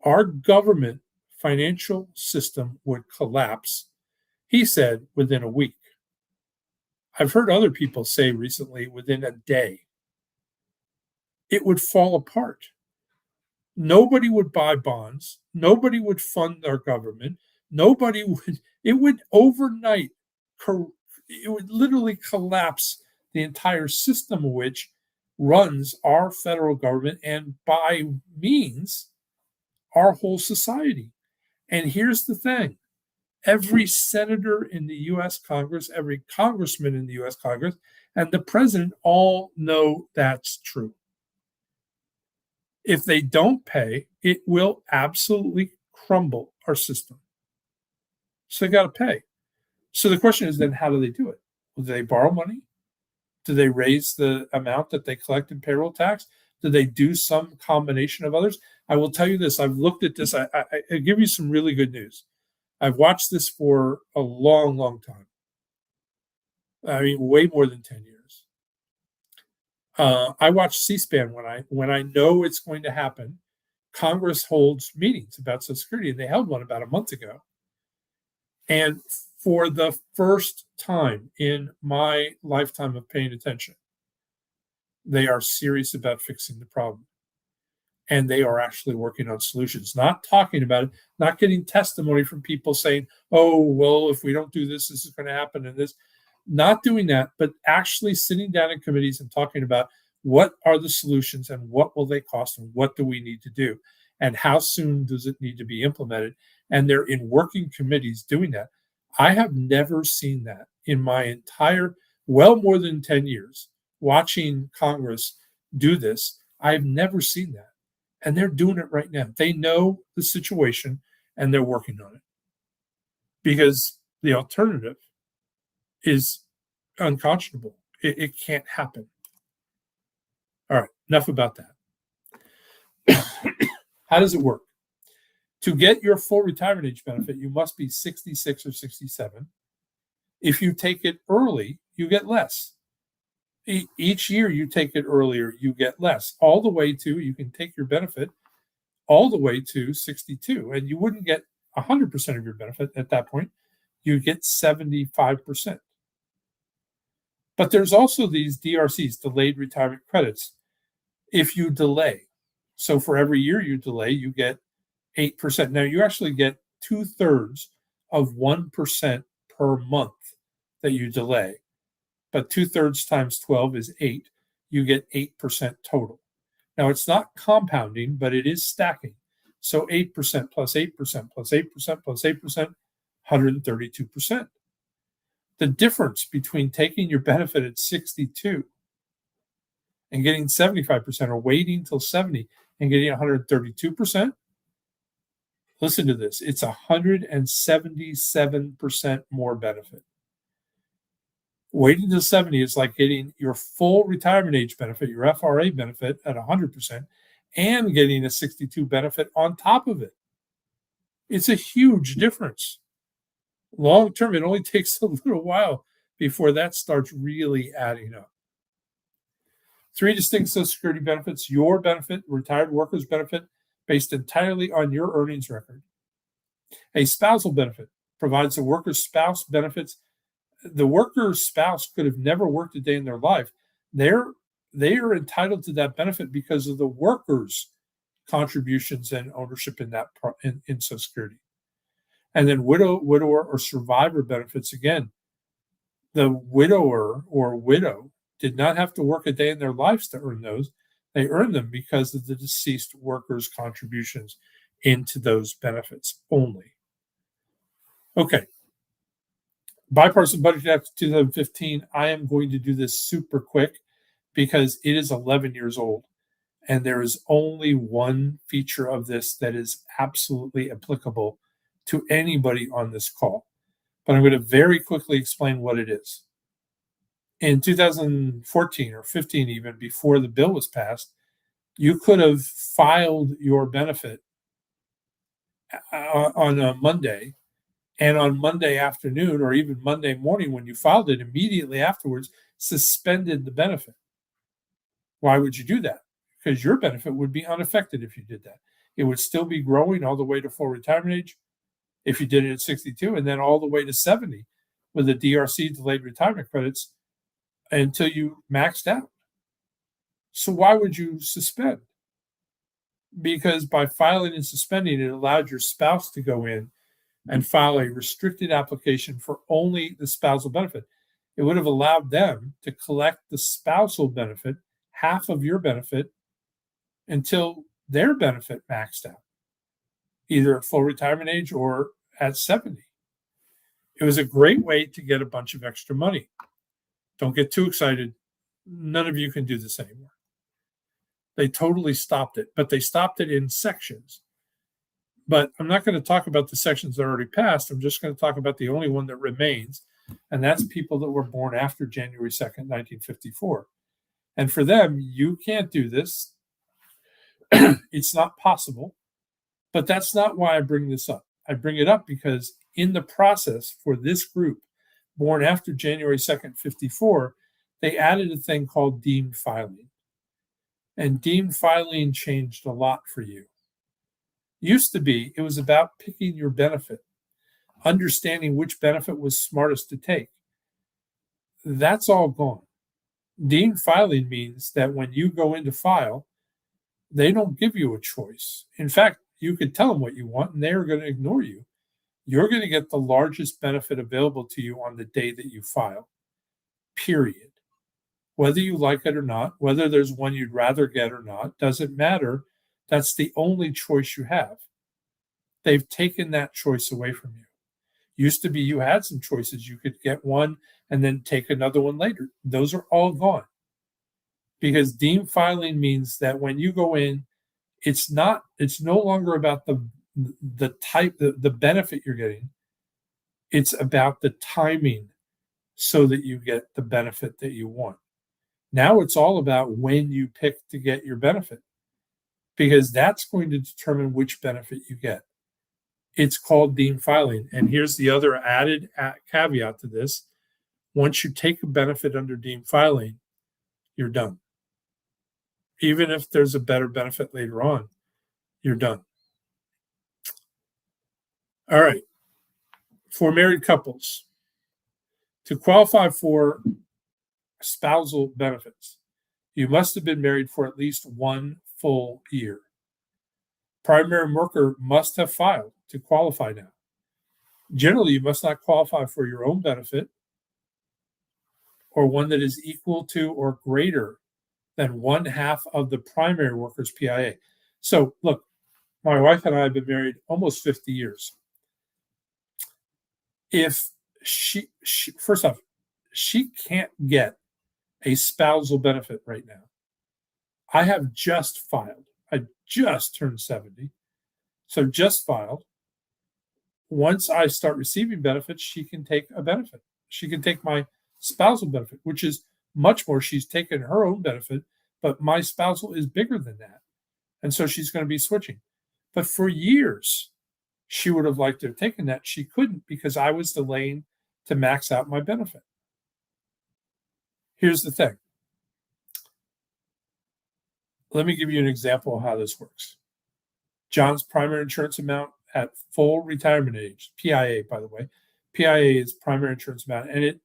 our government financial system would collapse, he said, within a week. I've heard other people say recently within a day. It would fall apart. Nobody would buy bonds. Nobody would fund our government. It would overnight, it would literally collapse the entire system of which runs our federal government and by means our whole society. And here's the thing. Every senator in the U.S. Congress, every congressman in the U.S. Congress, and the president all know that's true. If they don't pay, it will absolutely crumble our system. So they got to pay. So the question is then, how do they do it? Do they borrow money? Do they raise the amount that they collect in payroll tax? Do they do some combination of others? I will tell you this. I've looked at this. I give you some really good news. I've watched this for a long, long time. I mean, way more than 10 years. I watch C-SPAN when I know it's going to happen. Congress holds meetings about Social Security, and they held one about a month ago. And for the first time in my lifetime of paying attention, they are serious about fixing the problem. And they are actually working on solutions, not talking about it, not getting testimony from people saying, oh, well, if we don't do this, this is going to happen and this. Not doing that, but actually sitting down in committees and talking about what are the solutions and what will they cost and what do we need to do and how soon does it need to be implemented. And they're in working committees doing that. I have never seen that in my entire, well more than 10 years, watching Congress do this. I've never seen that. And they're doing it right now. They know the situation and they're working on it because the alternative is unconscionable. It can't happen. All right, enough about that. How does it work? To get your full retirement age benefit, you must be 66 or 67. If you take it early, you get less. Each year you take it earlier, you get less, all the way to, you can take your benefit all the way to 62, and you wouldn't get 100% of your benefit at that point. You get 75%. But there's also these DRCs, delayed retirement credits, if you delay. So for every year you delay, you get 8%. Now you actually get 2/3 of 1% per month that you delay. But 2/3 times 12 is 8. You get 8% total. Now it's not compounding, but it is stacking. So 8% plus 8% plus 8% plus 8%, 132%. The difference between taking your benefit at 62 and getting 75%, or waiting till 70 and getting 132%, listen to this, it's 177% more benefit. Waiting till 70 is like getting your full retirement age benefit, your FRA benefit, at 100%, and getting a 62 benefit on top of it. It's a huge difference. Long term, it only takes a little while before that starts really adding up. 3 distinct Social Security benefits: your benefit, retired workers benefit, based entirely on your earnings record. A spousal benefit provides the worker's spouse benefits. The worker's spouse could have never worked a day in their life. They are entitled to that benefit because of the worker's contributions and ownership in that in Social Security. And then widower, or survivor benefits. Again, the widower or widow did not have to work a day in their lives to earn those. They earned them because of the deceased worker's contributions into those benefits only. Okay. Bipartisan Budget Act 2015. I am going to do this super quick because it is 11 years old. And there is only one feature of this that is absolutely applicable to anybody on this call. But I'm going to very quickly explain what it is. In 2014 or 15, even before the bill was passed, you could have filed your benefit on a Monday, and on Monday afternoon or even Monday morning when you filed it, immediately afterwards suspended the benefit. Why would you do that? Because your benefit would be unaffected if you did that. It would still be growing all the way to full retirement age if you did it at 62, and then all the way to 70 with the DRC, delayed retirement credits, until you maxed out. So why would you suspend? Because by filing and suspending, it allowed your spouse to go in and file a restricted application for only the spousal benefit. It would have allowed them to collect the spousal benefit, half of your benefit, until their benefit maxed out, either at full retirement age or at 70. It was a great way to get a bunch of extra money. Don't get too excited. None of you can do this anymore. They totally stopped it, but they stopped it in sections. But I'm not going to talk about the sections that already passed. I'm just going to talk about the only one that remains, and that's people that were born after January 2nd, 1954. And for them, you can't do this. It's not possible. But that's not why I bring this up. I bring it up because in the process for this group, born after January 2nd, 54, they added a thing called deemed filing. And deemed filing changed a lot for you. Used to be, it was about picking your benefit, understanding which benefit was smartest to take. That's all gone. Deemed filing means that when you go in to file, they don't give you a choice. In fact, you could tell them what you want and they're going to ignore you. You're going to get the largest benefit available to you on the day that you file, period. Whether you like it or not, whether there's one you'd rather get or not, doesn't matter. That's the only choice you have. They've taken that choice away from you. Used to be you had some choices. You could get one and then take another one later. Those are all gone because deemed filing means that when you go in, it's no longer about the type, the benefit you're getting. It's about the timing so that you get the benefit that you want. Now it's all about when you pick to get your benefit because that's going to determine which benefit you get. It's called deemed filing. And here's the other added caveat to this. Once you take a benefit under deemed filing, you're done. Even if there's a better benefit later on, you're done. All right. For married couples, to qualify for spousal benefits, you must have been married for at least 1 full year. Primary worker must have filed to qualify now. Generally, you must not qualify for your own benefit or one that is equal to or greater than 1/2 of the primary worker's PIA. So, look, my wife and I have been married almost 50 years. If she first off, she can't get a spousal benefit right now. I have just filed. I just turned 70. So just filed. Once I start receiving benefits, she can take a benefit. She can take my spousal benefit, which is much more. She's taken her own benefit, but my spousal is bigger than that. And so she's going to be switching. But for years, she would have liked to have taken that. She couldn't because I was delaying to max out my benefit. Here's the thing. Let me give you an example of how this works. John's primary insurance amount at full retirement age, PIA, by the way. PIA is primary insurance amount, and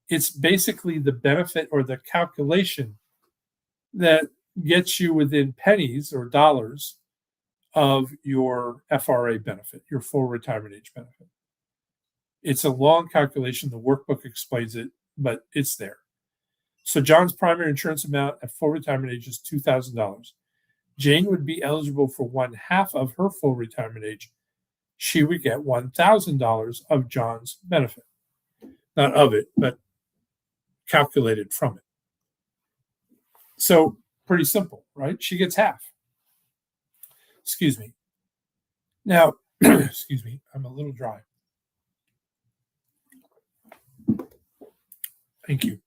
it's basically the benefit or the calculation that gets you within pennies or dollars of your FRA benefit, your full retirement age benefit. It's a long calculation. The workbook explains it, but it's there. So John's primary insurance amount at full retirement age is $2,000. Jane would be eligible for 1/2 of her full retirement age. She would get $1,000 of John's benefit. Not of it, but calculated from it. So pretty simple, right? She gets half. Excuse me. Now, excuse me, I'm a little dry. Thank you.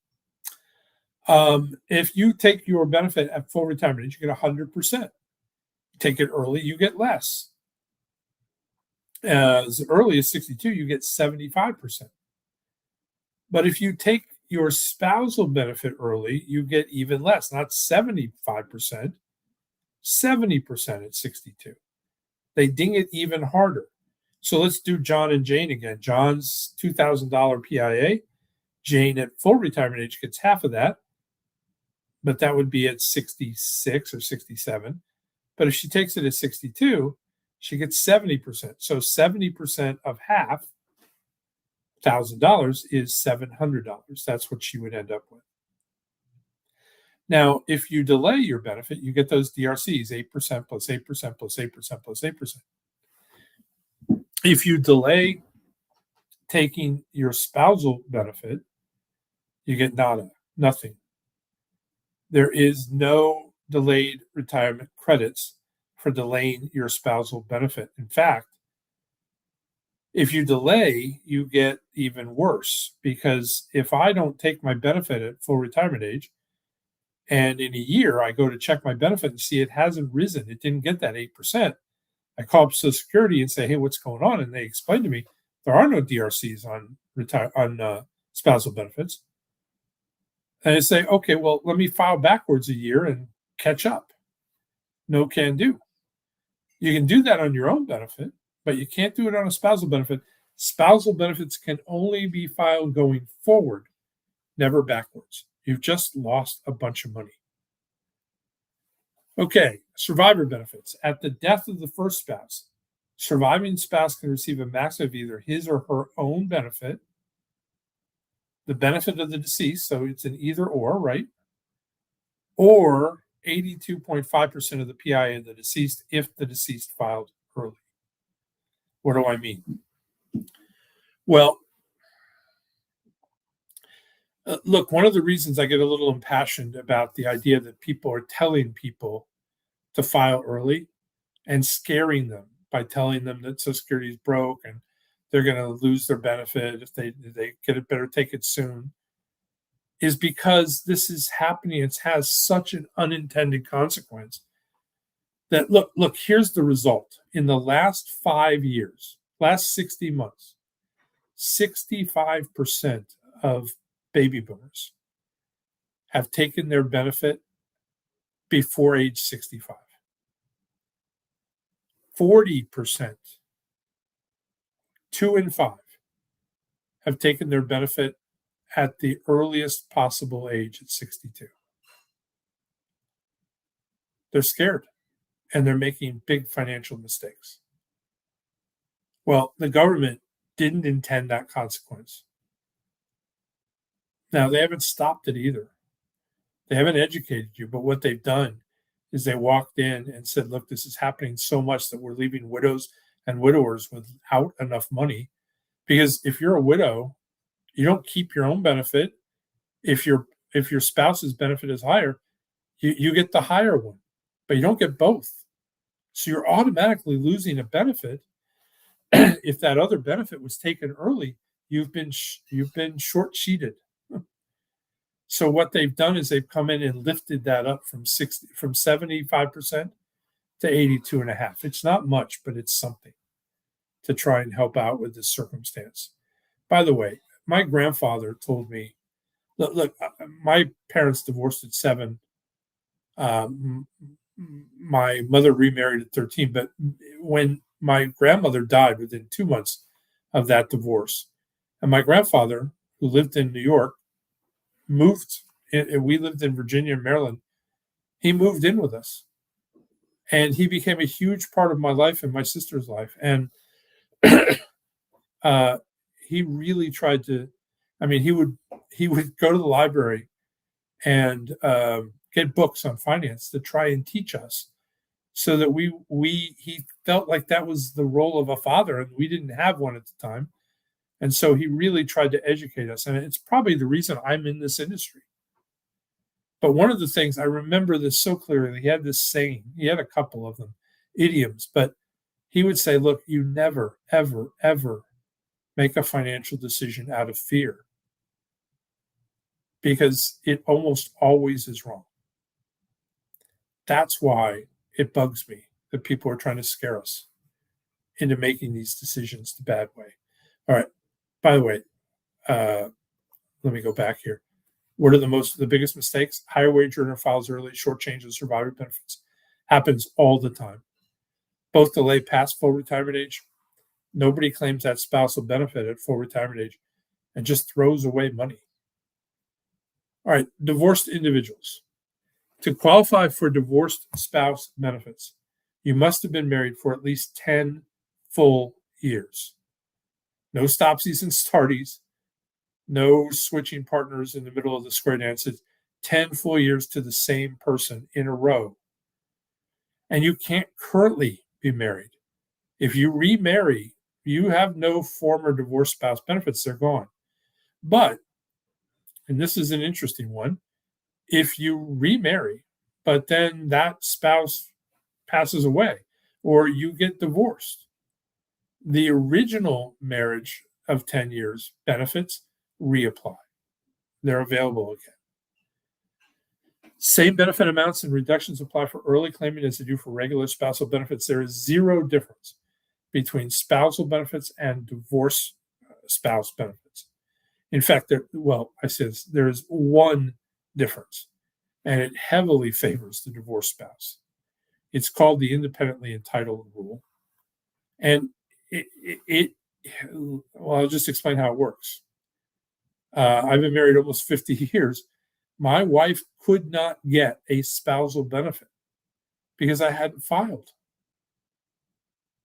If you take your benefit at full retirement age, you get 100%. Take it early, you get less. As early as 62, you get 75%. But if you take your spousal benefit early, you get even less, not 75%, 70% at 62. They ding it even harder. So let's do John and Jane again. John's $2,000 PIA. Jane at full retirement age gets half of that, but that would be at 66 or 67. But if she takes it at 62, she gets 70%. So 70% of half, $1,000, is $700. That's what she would end up with. Now, if you delay your benefit, you get those DRCs, 8% plus 8% plus 8% plus 8%. If you delay taking your spousal benefit, you get nada, nothing. There is no delayed retirement credits for delaying your spousal benefit. In fact, if you delay, you get even worse because if I don't take my benefit at full retirement age, and in a year I go to check my benefit and see it hasn't risen, it didn't get that 8%, I call up Social Security and say, hey, what's going on? And they explain to me there are no DRCs on spousal benefits. And I say, okay, well, let me file backwards a year and catch up. No can do. You can do that on your own benefit, but you can't do it on a spousal benefit. Spousal benefits can only be filed going forward, never backwards. You've just lost a bunch of money. Okay, survivor benefits. At the death of the first spouse, surviving spouse can receive a maximum of either his or her own benefit, the benefit of the deceased, so it's an either or, right? Or 82.5% of the PIA of the deceased if the deceased filed early. What do I mean? Well, look, one of the reasons I get a little impassioned about the idea that people are telling people to file early and scaring them by telling them that Social Security is broke and they're going to lose their benefit if they get it, better take it soon, is because this is happening. It has such an unintended consequence that look, here's the result. In the last 5 years, last 60 months, 65% of baby boomers have taken their benefit before age 65. 40%, 2 in 5, have taken their benefit at the earliest possible age at 62. They're scared and they're making big financial mistakes. Well, the government didn't intend that consequence. Now, they haven't stopped it either. They haven't educated you, but what they've done is they walked in and said, look, this is happening so much that we're leaving widows and widowers without enough money. Because if you're a widow, you don't keep your own benefit. If your spouse's benefit is higher, you get the higher one, but you don't get both. So you're automatically losing a benefit. If that other benefit was taken early, you've been short cheated. So what they've done is they've come in and lifted that up from 75% to 82.5. It's not much, but it's something to try and help out with this circumstance. By the way, my grandfather told me, look, my parents divorced at 7. My mother remarried at 13, but when my grandmother died within 2 months of that divorce, and my grandfather, who lived in New York, moved, and we lived in Virginia and Maryland, he moved in with us. And he became a huge part of my life and my sister's life. And he really tried to, he would go to the library and get books on finance to try and teach us, so that he felt like that was the role of a father, and we didn't have one at the time. And so he really tried to educate us. And it's probably the reason I'm in this industry. But one of the things I remember this so clearly, he had this saying, he had a couple of them, idioms, but he would say, look, you never, ever, ever make a financial decision out of fear, because it almost always is wrong. That's why it bugs me that people are trying to scare us into making these decisions the bad way. All right. By the way, let me go back here. What are the biggest mistakes? Higher wage earner files early, short changes, survivor benefits. Happens all the time. Both delay past full retirement age. Nobody claims that spousal benefit at full retirement age and just throws away money. All right, divorced individuals. To qualify for divorced spouse benefits, you must have been married for at least 10 full years. No stopsies and starties. No switching partners in the middle of the square dance. It's 10 full years to the same person in a row. And you can't currently be married. If you remarry, you have no former divorced spouse benefits. They're gone. But, and this is an interesting one, if you remarry, but then that spouse passes away or you get divorced, the original marriage of 10 years benefits reapply. They're available again. Same benefit amounts and reductions apply for early claiming as they do for regular spousal benefits. There is zero difference between spousal benefits and divorce spouse benefits. In fact, there is one difference, and it heavily favors the divorced spouse. It's called the independently entitled rule. And I'll just explain how it works. I've been married almost 50 years. My wife could not get a spousal benefit because I hadn't filed.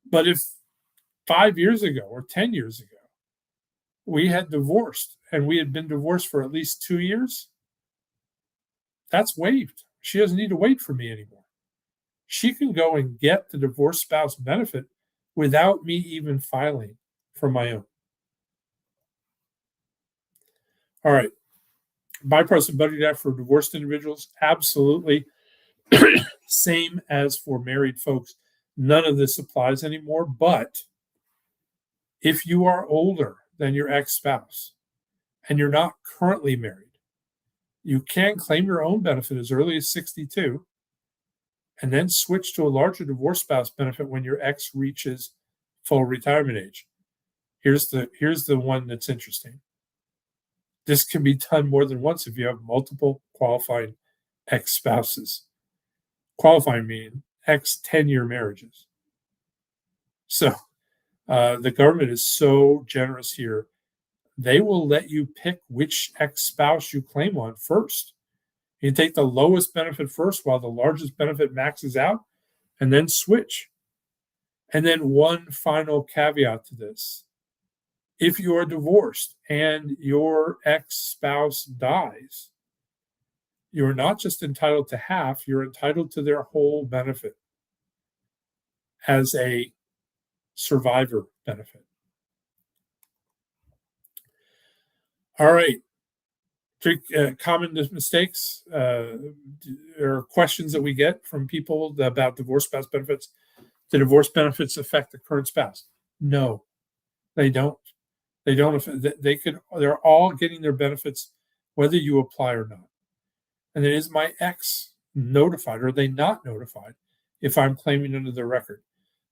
But if 5 years ago or 10 years ago, we had divorced and we had been divorced for at least 2 years, that's waived. She doesn't need to wait for me anymore. She can go and get the divorced spouse benefit without me even filing for my own. All right. Bipartisan Budget Act for divorced individuals, absolutely. Same as for married folks. None of this applies anymore. But if you are older than your ex spouse and you're not currently married, you can claim your own benefit as early as 62 and then switch to a larger divorce spouse benefit when your ex reaches full retirement age. Here's the one that's interesting. This can be done more than once if you have multiple qualifying ex spouses. Qualifying meaning ex 10-year marriages. So the government is so generous here. They will let you pick which ex spouse you claim on first. You take the lowest benefit first while the largest benefit maxes out, and then switch. And then one final caveat to this. If you are divorced and your ex spouse dies, you're not just entitled to half, you're entitled to their whole benefit as a survivor benefit. All right. Three common mistakes or questions that we get from people about divorce spouse benefits. Do divorce benefits affect the current spouse? No, they don't. They don't. They're all getting their benefits whether you apply or not. And then, is my ex notified or are they not notified if I'm claiming under their record?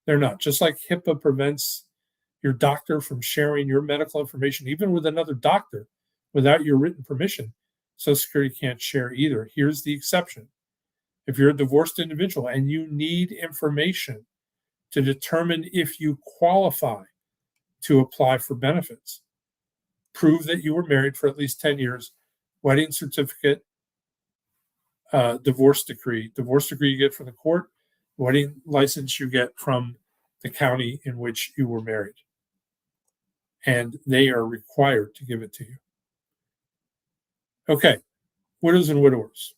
They're not. Just like HIPAA prevents your doctor from sharing your medical information, even with another doctor, without your written permission, Social Security can't share either. Here's the exception. If you're a divorced individual and you need information to determine if you qualify to apply for benefits, prove that you were married for at least 10 years, wedding certificate, divorce decree. Divorce decree you get from the court, wedding license you get from the county in which you were married. And they are required to give it to you. Okay, widows and widowers.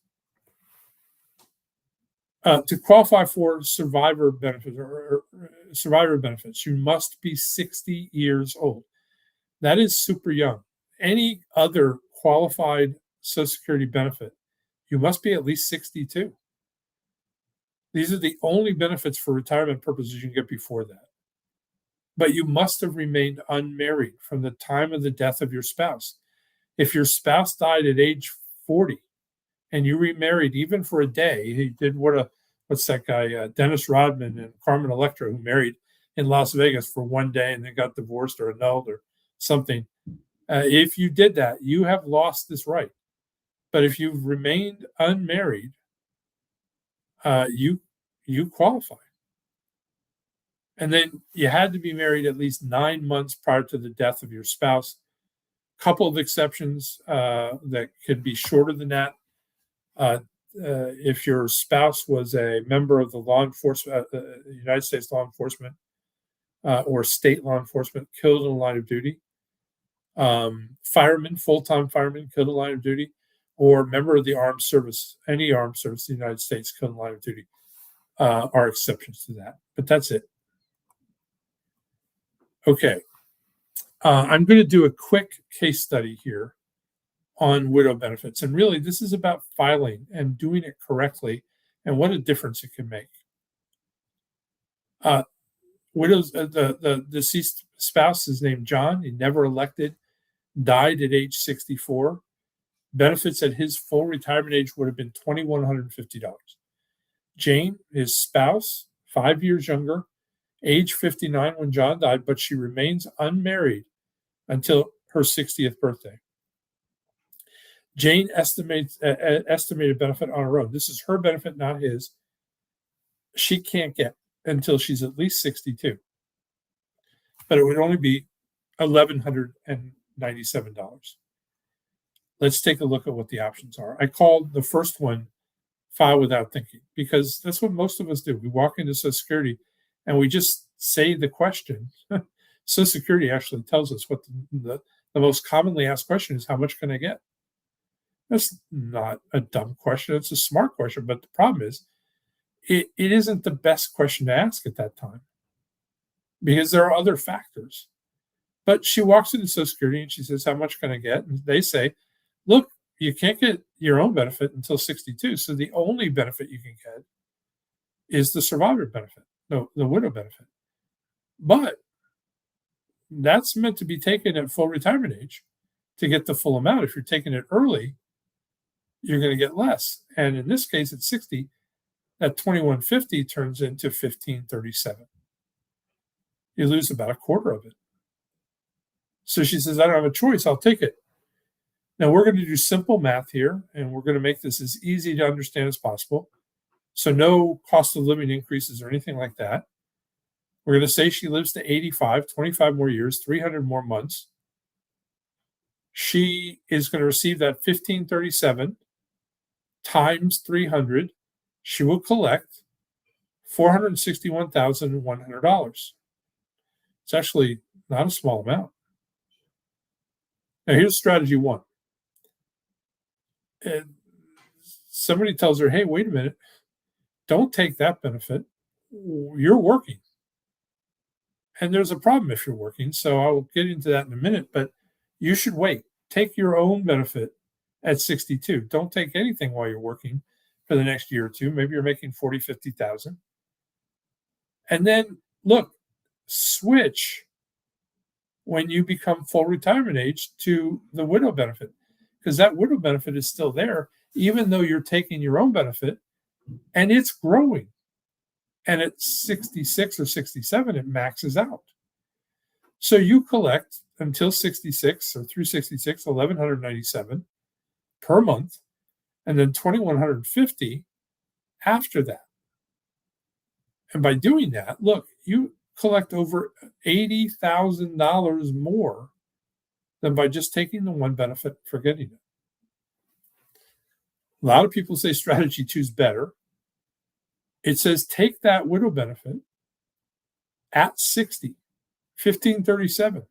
To qualify for survivor benefits, you must be 60 years old. That is super young. Any other qualified Social Security benefit, you must be at least 62. These are the only benefits for retirement purposes you can get before that. But you must have remained unmarried from the time of the death of your spouse. If your spouse died at age 40 and you remarried even for a day, he did what's that guy, Dennis Rodman and Carmen Electra, who married in Las Vegas for one day and then got divorced or annulled or something. If you did that, you have lost this right. But if you've remained unmarried, you qualify. And then you had to be married at least 9 months prior to the death of your spouse. Couple of exceptions that could be shorter than that. If your spouse was a member of the law enforcement, United States law enforcement, or state law enforcement, killed in the line of duty, firemen, full-time firemen killed in the line of duty, or member of the armed service, any armed service in the United States killed in the line of duty, are exceptions to that. But that's it. Okay. I'm going to do a quick case study here on widow benefits. And really, this is about filing and doing it correctly and what a difference it can make. Widows, the deceased spouse is named John. He never elected, died at age 64. Benefits at his full retirement age would have been $2,150. Jane, his spouse, 5 years younger, age 59 when John died, but she remains unmarried until her 60th birthday. Jane estimated benefit on her own. This is her benefit, not his. She can't get until she's at least 62. But it would only be $1,197. Let's take a look at what the options are. I called the first one file without thinking because that's what most of us do. We walk into Social Security and we just say the question. Social Security actually tells us what the most commonly asked question is, how much can I get? That's not a dumb question. It's a smart question. But the problem is it isn't the best question to ask at that time because there are other factors. But she walks into Social Security and she says, how much can I get? And they say, look, you can't get your own benefit until 62. So the only benefit you can get is the survivor benefit, no, the widow benefit. But that's meant to be taken at full retirement age to get the full amount. If you're taking it early, you're going to get less. And in this case, at 60, that 2150 turns into 1537. You lose about a quarter of it. So she says, I don't have a choice. I'll take it. Now we're going to do simple math here, and we're going to make this as easy to understand as possible. So no cost of living increases or anything like that. We're going to say she lives to 85, 25 more years, 300 more months. She is going to receive that 1537 times 300. She will collect $461,100. It's actually not a small amount. Now, here's strategy one. And somebody tells her, hey, wait a minute, don't take that benefit. You're working. And there's a problem if you're working. So I'll get into that in a minute, but you should wait. Take your own benefit at 62. Don't take anything while you're working for the next year or two. Maybe you're making 40, 50,000. And then look, switch when you become full retirement age to the widow benefit, because that widow benefit is still there, even though you're taking your own benefit, and it's growing. And at 66 or 67, it maxes out. So you collect until 66 or through 66, 1,197 per month, and then 2,150 after that. And by doing that, look, you collect over $80,000 more than by just taking the one benefit and forgetting it. A lot of people say strategy two is better. It says take that widow benefit at 60, 1537.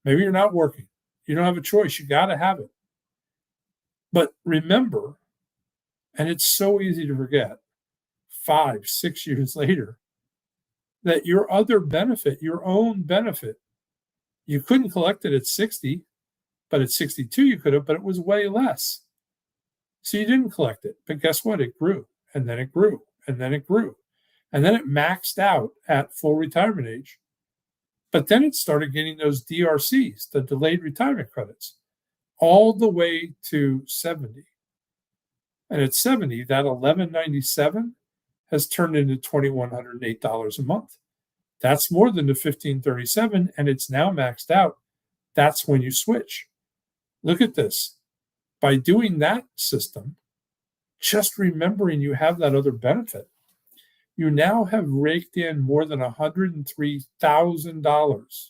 Maybe you're not working. You don't have a choice. You got to have it. But remember, and it's so easy to forget, 5, 6 years later, that your other benefit, your own benefit, you couldn't collect it at 60, but at 62 you could have, but it was way less. So you didn't collect it. But guess what? It grew, and then it grew, and then it grew. And then it maxed out at full retirement age. But then it started getting those DRCs, the delayed retirement credits, all the way to 70. And at 70, that $1,197 has turned into $2,108 a month. That's more than the 1537, and it's now maxed out. That's when you switch. Look at this. By doing that system, just remembering you have that other benefit, you now have raked in more than $103,000.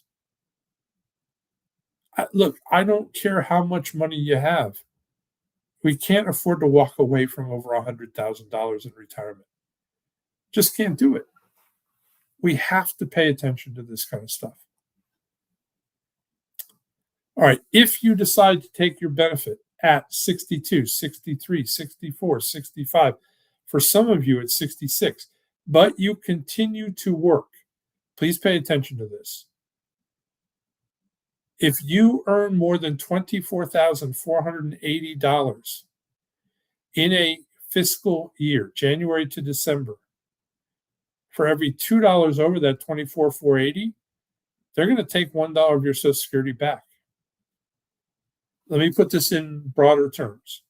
Look, I don't care how much money you have. We can't afford to walk away from over $100,000 in retirement. Just can't do it. We have to pay attention to this kind of stuff. All right, if you decide to take your benefit at 62, 63, 64, 65, for some of you it's 66, but you continue to work, please pay attention to this. If you earn more than $24,480 in a fiscal year, January to December, for every $2 over that $24,480, they're going to take $1 of your Social Security back. Let me put this in broader terms.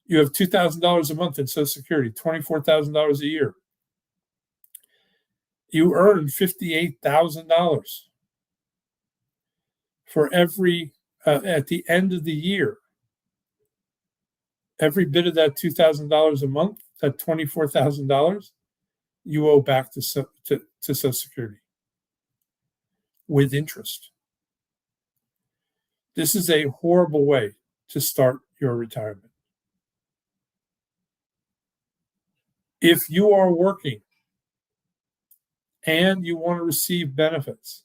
You have $2,000 a month in Social Security, $24,000 a year. You earn $58,000. For every, at the end of the year, every bit of that $2,000 a month, that $24,000, you owe back to Social Security with interest. This is a horrible way to start your retirement. If you are working and you want to receive benefits,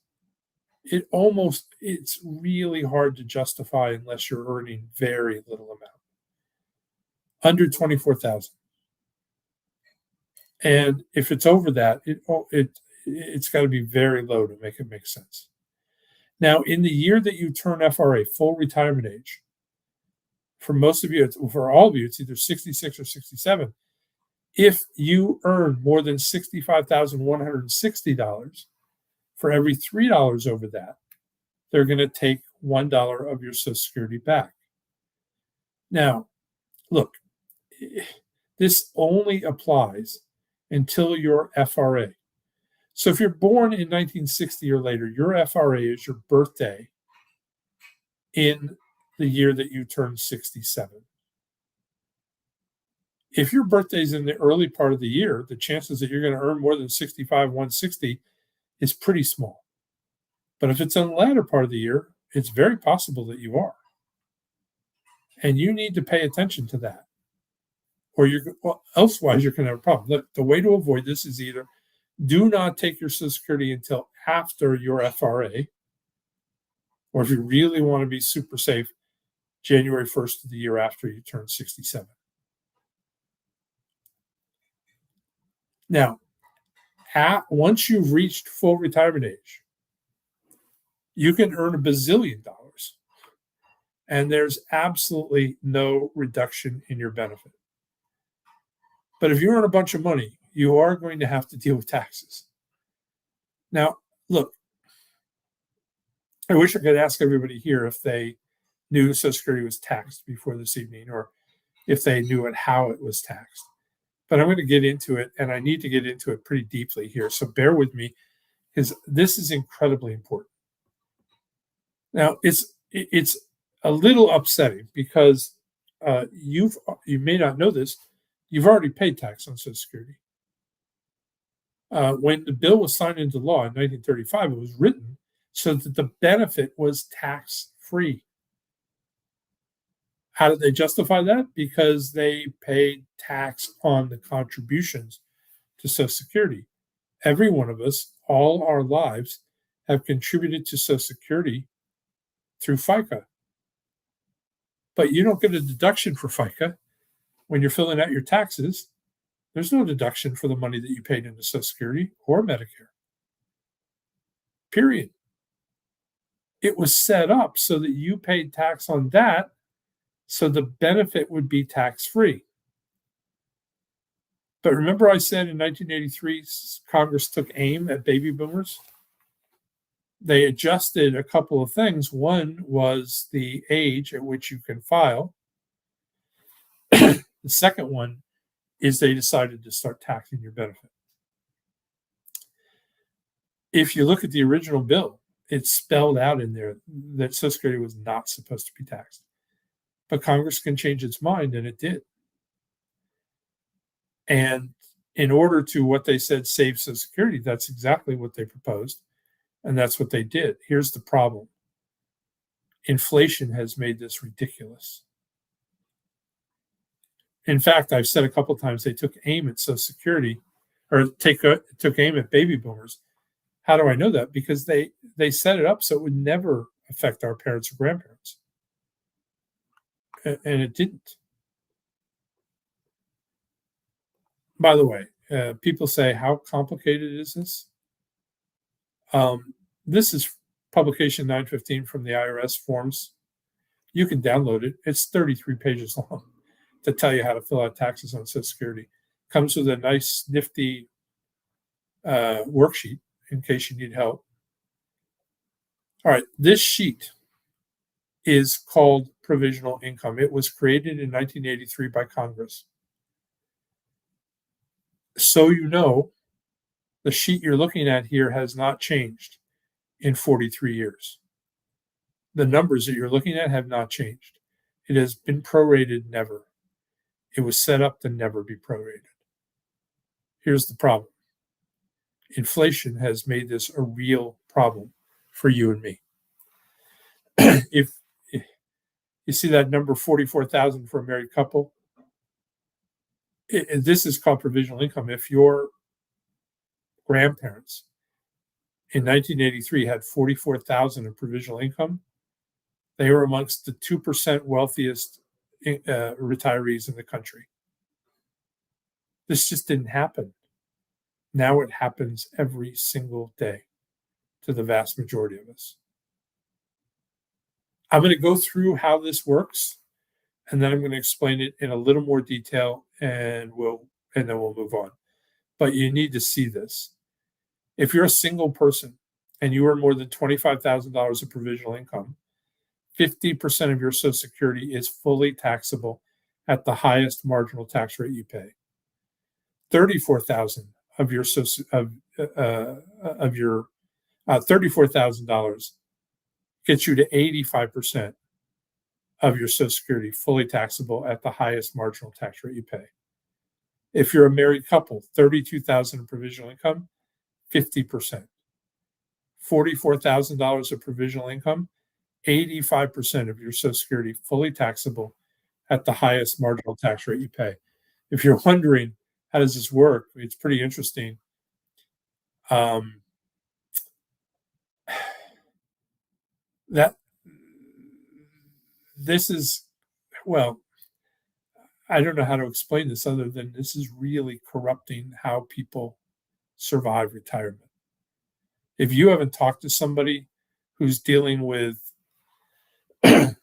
it's really hard to justify unless you're earning very little amount, under 24,000. And if it's over that, it's got to be very low to make it make sense. Now, in the year that you turn FRA, full retirement age, for most of you, for all of you, it's either 66 or 67. If you earn more than $65,160, for every $3 over that, they're going to take $1 of your Social Security back. Now, look, this only applies until your FRA. So if you're born in 1960 or later, your FRA is your birthday in the year that you turn 67. If your birthday is in the early part of the year, the chances that you're going to earn more than 65,160 is pretty small. But if it's in the latter part of the year, it's very possible that you are. And you need to pay attention to that. Or elsewise, you're going to have a problem. Look, the way to avoid this is either do not take your Social Security until after your FRA, or if you really want to be super safe, January 1st of the year after you turn 67. Now, once you've reached full retirement age, you can earn $1 bazillion, and there's absolutely no reduction in your benefit. But if you earn a bunch of money, you are going to have to deal with taxes. Now, look, I wish I could ask everybody here if they knew Social Security was taxed before this evening, or if they knew how it was taxed. But I'm going to get into it, and I need to get into it pretty deeply here. So bear with me, because this is incredibly important. Now, it's a little upsetting because you may not know this. You've already paid tax on Social Security. When the bill was signed into law in 1935, it was written so that the benefit was tax-free. How did they justify that? Because they paid tax on the contributions to Social Security. Every one of us, all our lives, have contributed to Social Security through FICA. But you don't get a deduction for FICA when you're filling out your taxes. There's no deduction for the money that you paid into Social Security or Medicare. Period. It was set up so that you paid tax on that, so the benefit would be tax-free. But remember I said in 1983, Congress took aim at baby boomers? They adjusted a couple of things. One was the age at which you can file. The second one is they decided to start taxing your benefit. If you look at the original bill, it's spelled out in there that Social Security was not supposed to be taxed. But Congress can change its mind, and it did. And in order to, what they said, save Social Security, that's exactly what they proposed, and that's what they did. Here's the problem. Inflation has made this ridiculous. In fact, I've said a couple of times they took aim at Social Security, or took aim at baby boomers. How do I know that? Because they set it up so it would never affect our parents or grandparents. And it didn't. By the way, people say, how complicated is this? This is publication 915 from the IRS forms. You can download it. It's 33 pages long to tell you how to fill out taxes on Social Security. Comes with a nice, nifty worksheet in case you need help. All right, this sheet is called provisional income. It was created in 1983 by Congress. So you know, the sheet you're looking at here has not changed in 43 years. The numbers that you're looking at have not changed. It has been prorated never. It was set up to never be prorated. Here's the problem. Inflation has made this a real problem for you and me. If you see that number 44,000 for a married couple, this is called provisional income. If your grandparents in 1983 had 44,000 in provisional income, they were amongst the 2% wealthiest retirees in the country. This just didn't happen. Now it happens every single day to the vast majority of us. I'm going to go through how this works, and then I'm going to explain it in a little more detail, and then we'll move on. But you need to see this. If you're a single person and you earn more than $25,000 of provisional income, 50% of your Social Security is fully taxable at the highest marginal tax rate you pay. 34,000 of your $34,000 gets you to 85% of your Social Security fully taxable at the highest marginal tax rate you pay. If you're a married couple, 32,000 of provisional income, 50%. $44,000 of provisional income, 85% of your Social Security fully taxable at the highest marginal tax rate you pay. If you're wondering how does this work, it's pretty interesting. That this is, well, I don't know how to explain this other than this is really corrupting how people survive retirement. If you haven't talked to somebody who's dealing with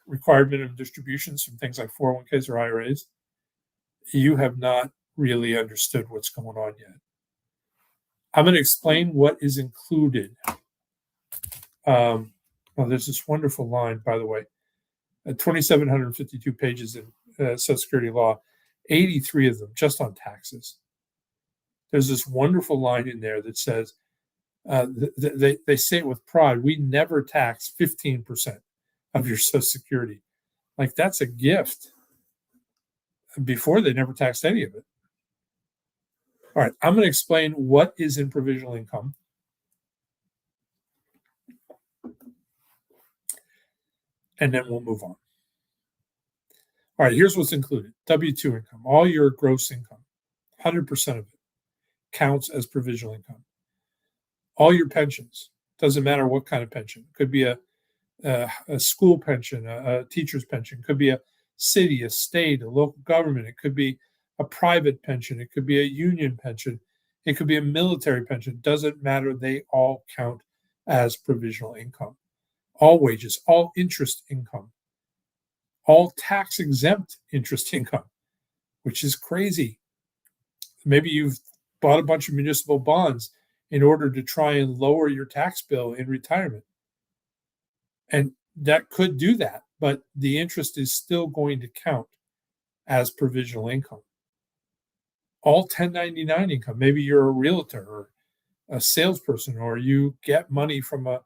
required minimum distributions from things like 401ks or IRAs, you have not really understood what's going on yet. I'm going to explain what is included. There's this wonderful line, by the way, 2,752 pages in Social Security law, 83 of them just on taxes. There's this wonderful line in there that says, they say it with pride, we never tax 15% of your Social Security. Like, that's a gift. Before, they never taxed any of it. All right, I'm going to explain what is in provisional income. And then we'll move on. All right, here's what's included. W-2 income, all your gross income, 100% of it counts as provisional income. All your pensions, doesn't matter what kind of pension. It could be a school pension, a teacher's pension. It could be a city, a state, a local government. It could be a private pension. It could be a union pension. It could be a military pension. Doesn't matter. They all count as provisional income. All wages, all interest income, all tax-exempt interest income, which is crazy. Maybe you've bought a bunch of municipal bonds in order to try and lower your tax bill in retirement. And that could do that, but the interest is still going to count as provisional income. All 1099 income, maybe you're a realtor or a salesperson, or you get money from a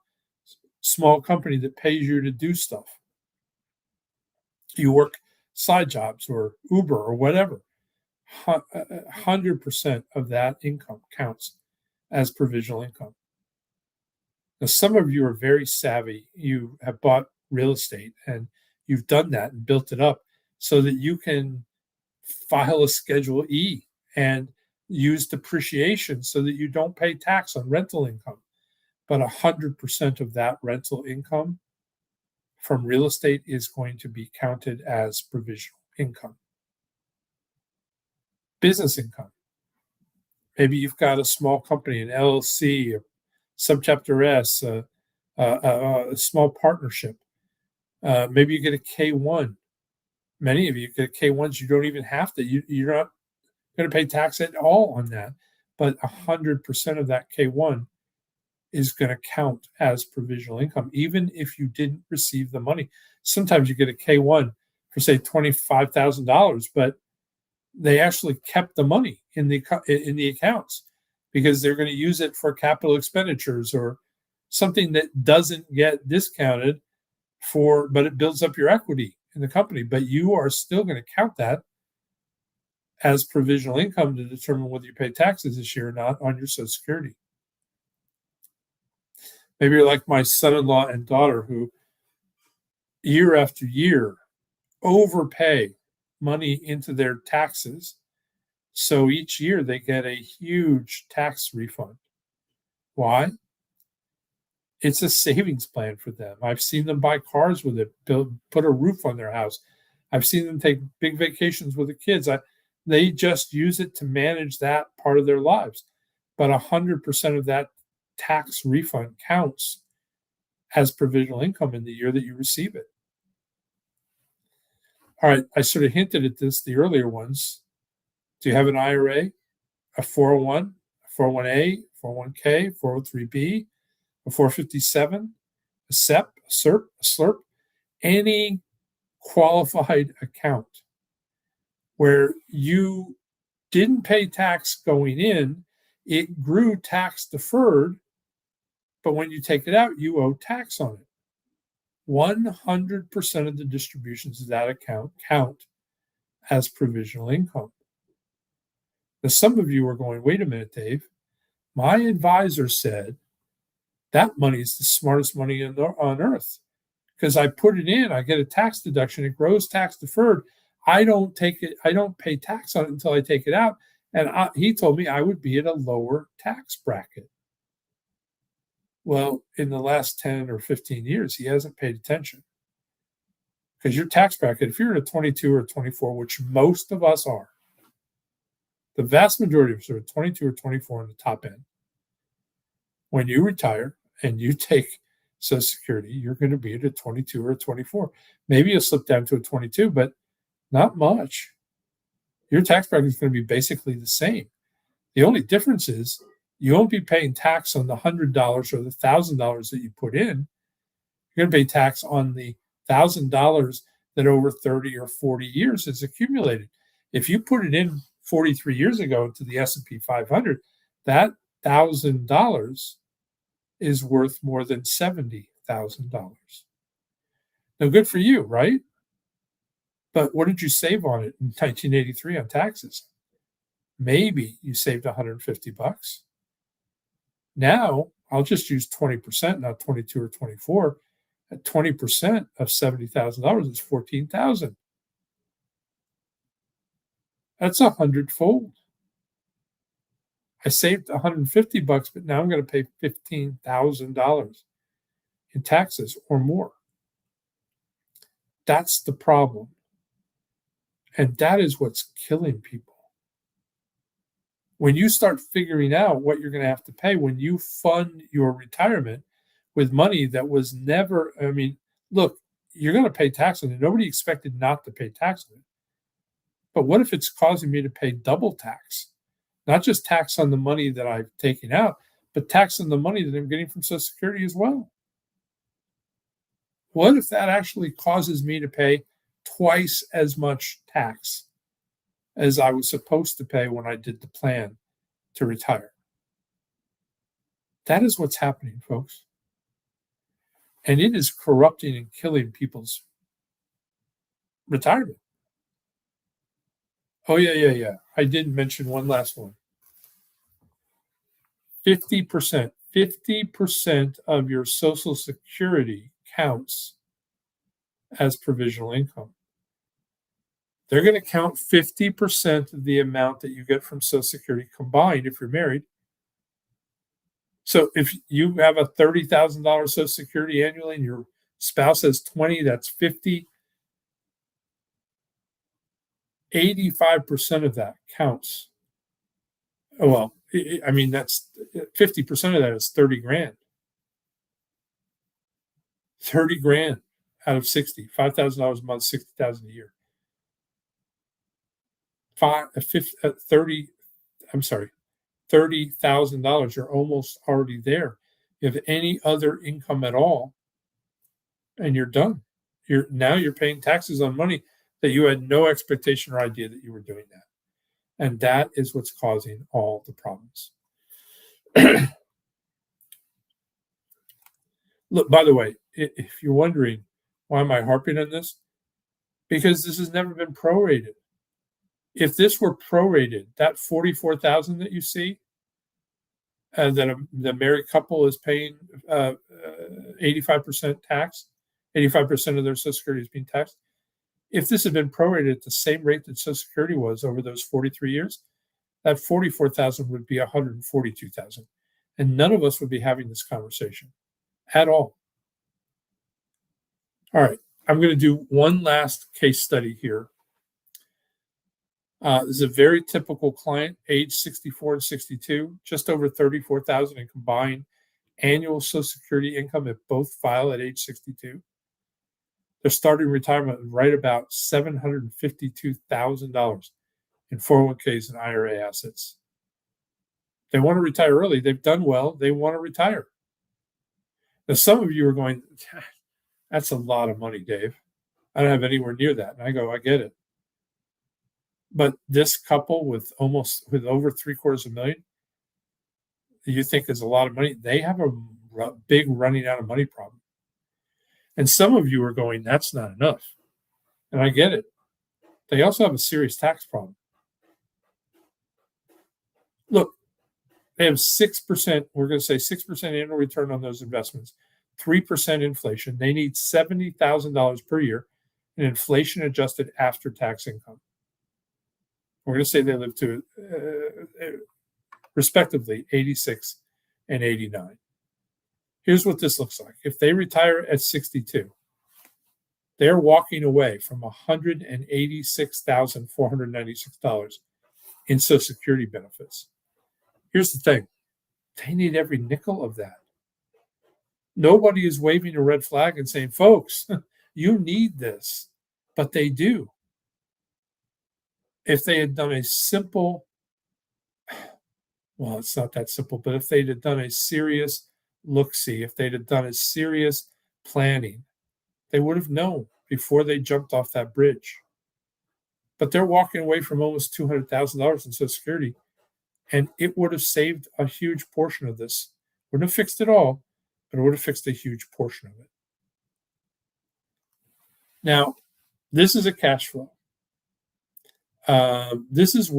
small company that pays you to do stuff. You work side jobs or Uber or whatever. 100% of that income counts as provisional income. Now, some of you are very savvy. You have bought real estate and you've done that and built it up so that you can file a Schedule E and use depreciation so that you don't pay tax on rental income. But 100% of that rental income from real estate is going to be counted as provisional income. Business income. Maybe you've got a small company, an LLC, a subchapter S, a small partnership. Maybe you get a K1. Many of you get K1s. You don't even have to. You're not going to pay tax at all on that. But 100% of that K1 is going to count as provisional income, even if you didn't receive the money. Sometimes you get a K1 for, say, $25,000, but they actually kept the money in the accounts because they're going to use it for capital expenditures or something that doesn't get discounted but it builds up your equity in the company. But you are still going to count that as provisional income to determine whether you pay taxes this year or not on your Social Security. Maybe you're like my son-in-law and daughter who year after year overpay money into their taxes. So each year they get a huge tax refund. Why? It's a savings plan for them. I've seen them buy cars with it, put a roof on their house. I've seen them take big vacations with the kids. They just use it to manage that part of their lives. But 100% of that tax refund counts as provisional income in the year that you receive it. All right, I sort of hinted at this, the earlier ones. Do you have an IRA, a 401, a 401A, 401K, 403B, a 457, a SEP, a SERP, a SLRP, any qualified account where you didn't pay tax going in, it grew tax deferred, but when you take it out, you owe tax on it. 100% of the distributions of that account count as provisional income. Now, some of you are going, wait a minute, Dave. My advisor said that money is the smartest money on earth because I put it in, I get a tax deduction, it grows tax deferred. I don't pay tax on it until I take it out. And he told me I would be at a lower tax bracket. Well, in the last 10 or 15 years, he hasn't paid attention. Because your tax bracket, if you're at a 22 or 24, which most of us are, the vast majority of us are at 22 or 24 on the top end. When you retire and you take Social Security, you're going to be at a 22 or a 24. Maybe you'll slip down to a 22, but not much. Your tax bracket is going to be basically the same. The only difference is you won't be paying tax on the $100 or the $1,000 that you put in. You're going to pay tax on the $1,000 that over 30 or 40 years is accumulated. If you put it in 43 years ago into the S&P 500, that $1,000 is worth more than $70,000. Now, good for you, right? But what did you save on it in 1983 on taxes? Maybe you saved $150. Now, I'll just use 20%, not 22 or 24. At 20% of $70,000 is $14,000. That's 100-fold. I saved $150, but now I'm going to pay $15,000 in taxes or more. That's the problem. And that is what's killing people. When you start figuring out what you're going to have to pay, when you fund your retirement with money that was never, look, you're going to pay tax on it. Nobody expected not to pay tax on it. But what if it's causing me to pay double tax? Not just tax on the money that I've taken out, but tax on the money that I'm getting from Social Security as well. What if that actually causes me to pay twice as much tax as I was supposed to pay when I did the plan to retire? That is what's happening, folks. And it is corrupting and killing people's retirement. Oh, yeah. I didn't mention one last one. 50% of your Social Security counts as provisional income. They're going to count 50% of the amount that you get from Social Security combined if you're married. So if you have a $30,000 Social Security annually and your spouse has 20, that's 50. 85% of that counts. Well, that's 50% of that is 30 grand. 30 grand out of 60, $5,000 a month, 60,000 a year. $30,000. You're almost already there. You have any other income at all, and you're done. You're paying taxes on money that you had no expectation or idea that you were doing that. And that is what's causing all the problems. Look, by the way, if you're wondering, why am I harping on this? Because this has never been prorated. If this were prorated, that $44,000 that you see, that the married couple is paying 85% tax, 85% of their Social Security is being taxed. If this had been prorated at the same rate that Social Security was over those 43 years, that $44,000 would be $142,000. And none of us would be having this conversation at all. All right, I'm going to do one last case study here. This is a very typical client, age 64 and 62, just over $34,000 in combined annual Social Security income if both file at age 62. They're starting retirement with right about $752,000 in 401ks and IRA assets. They want to retire early. They've done well. They want to retire. Now, some of you are going, that's a lot of money, Dave. I don't have anywhere near that. And I go, I get it. But this couple with over $750,000, you think is a lot of money? They have a big running out of money problem. And some of you are going, that's not enough. And I get it. They also have a serious tax problem. Look, they have 6%, we're going to say 6% annual return on those investments, 3% inflation. They need $70,000 per year in inflation adjusted after tax income. We're going to say they live to, respectively, 86 and 89. Here's what this looks like. If they retire at 62, they're walking away from $186,496 in Social Security benefits. Here's the thing. They need every nickel of that. Nobody is waving a red flag and saying, folks, you need this, but they do. If they had done a simple, well, it's not that simple, but if they'd have done a serious look-see, if they'd have done a serious planning, they would have known before they jumped off that bridge. But they're walking away from almost $200,000 in Social Security, and it would have saved a huge portion of this. Wouldn't have fixed it all, but it would have fixed a huge portion of it. Now, this is a cash flow. This is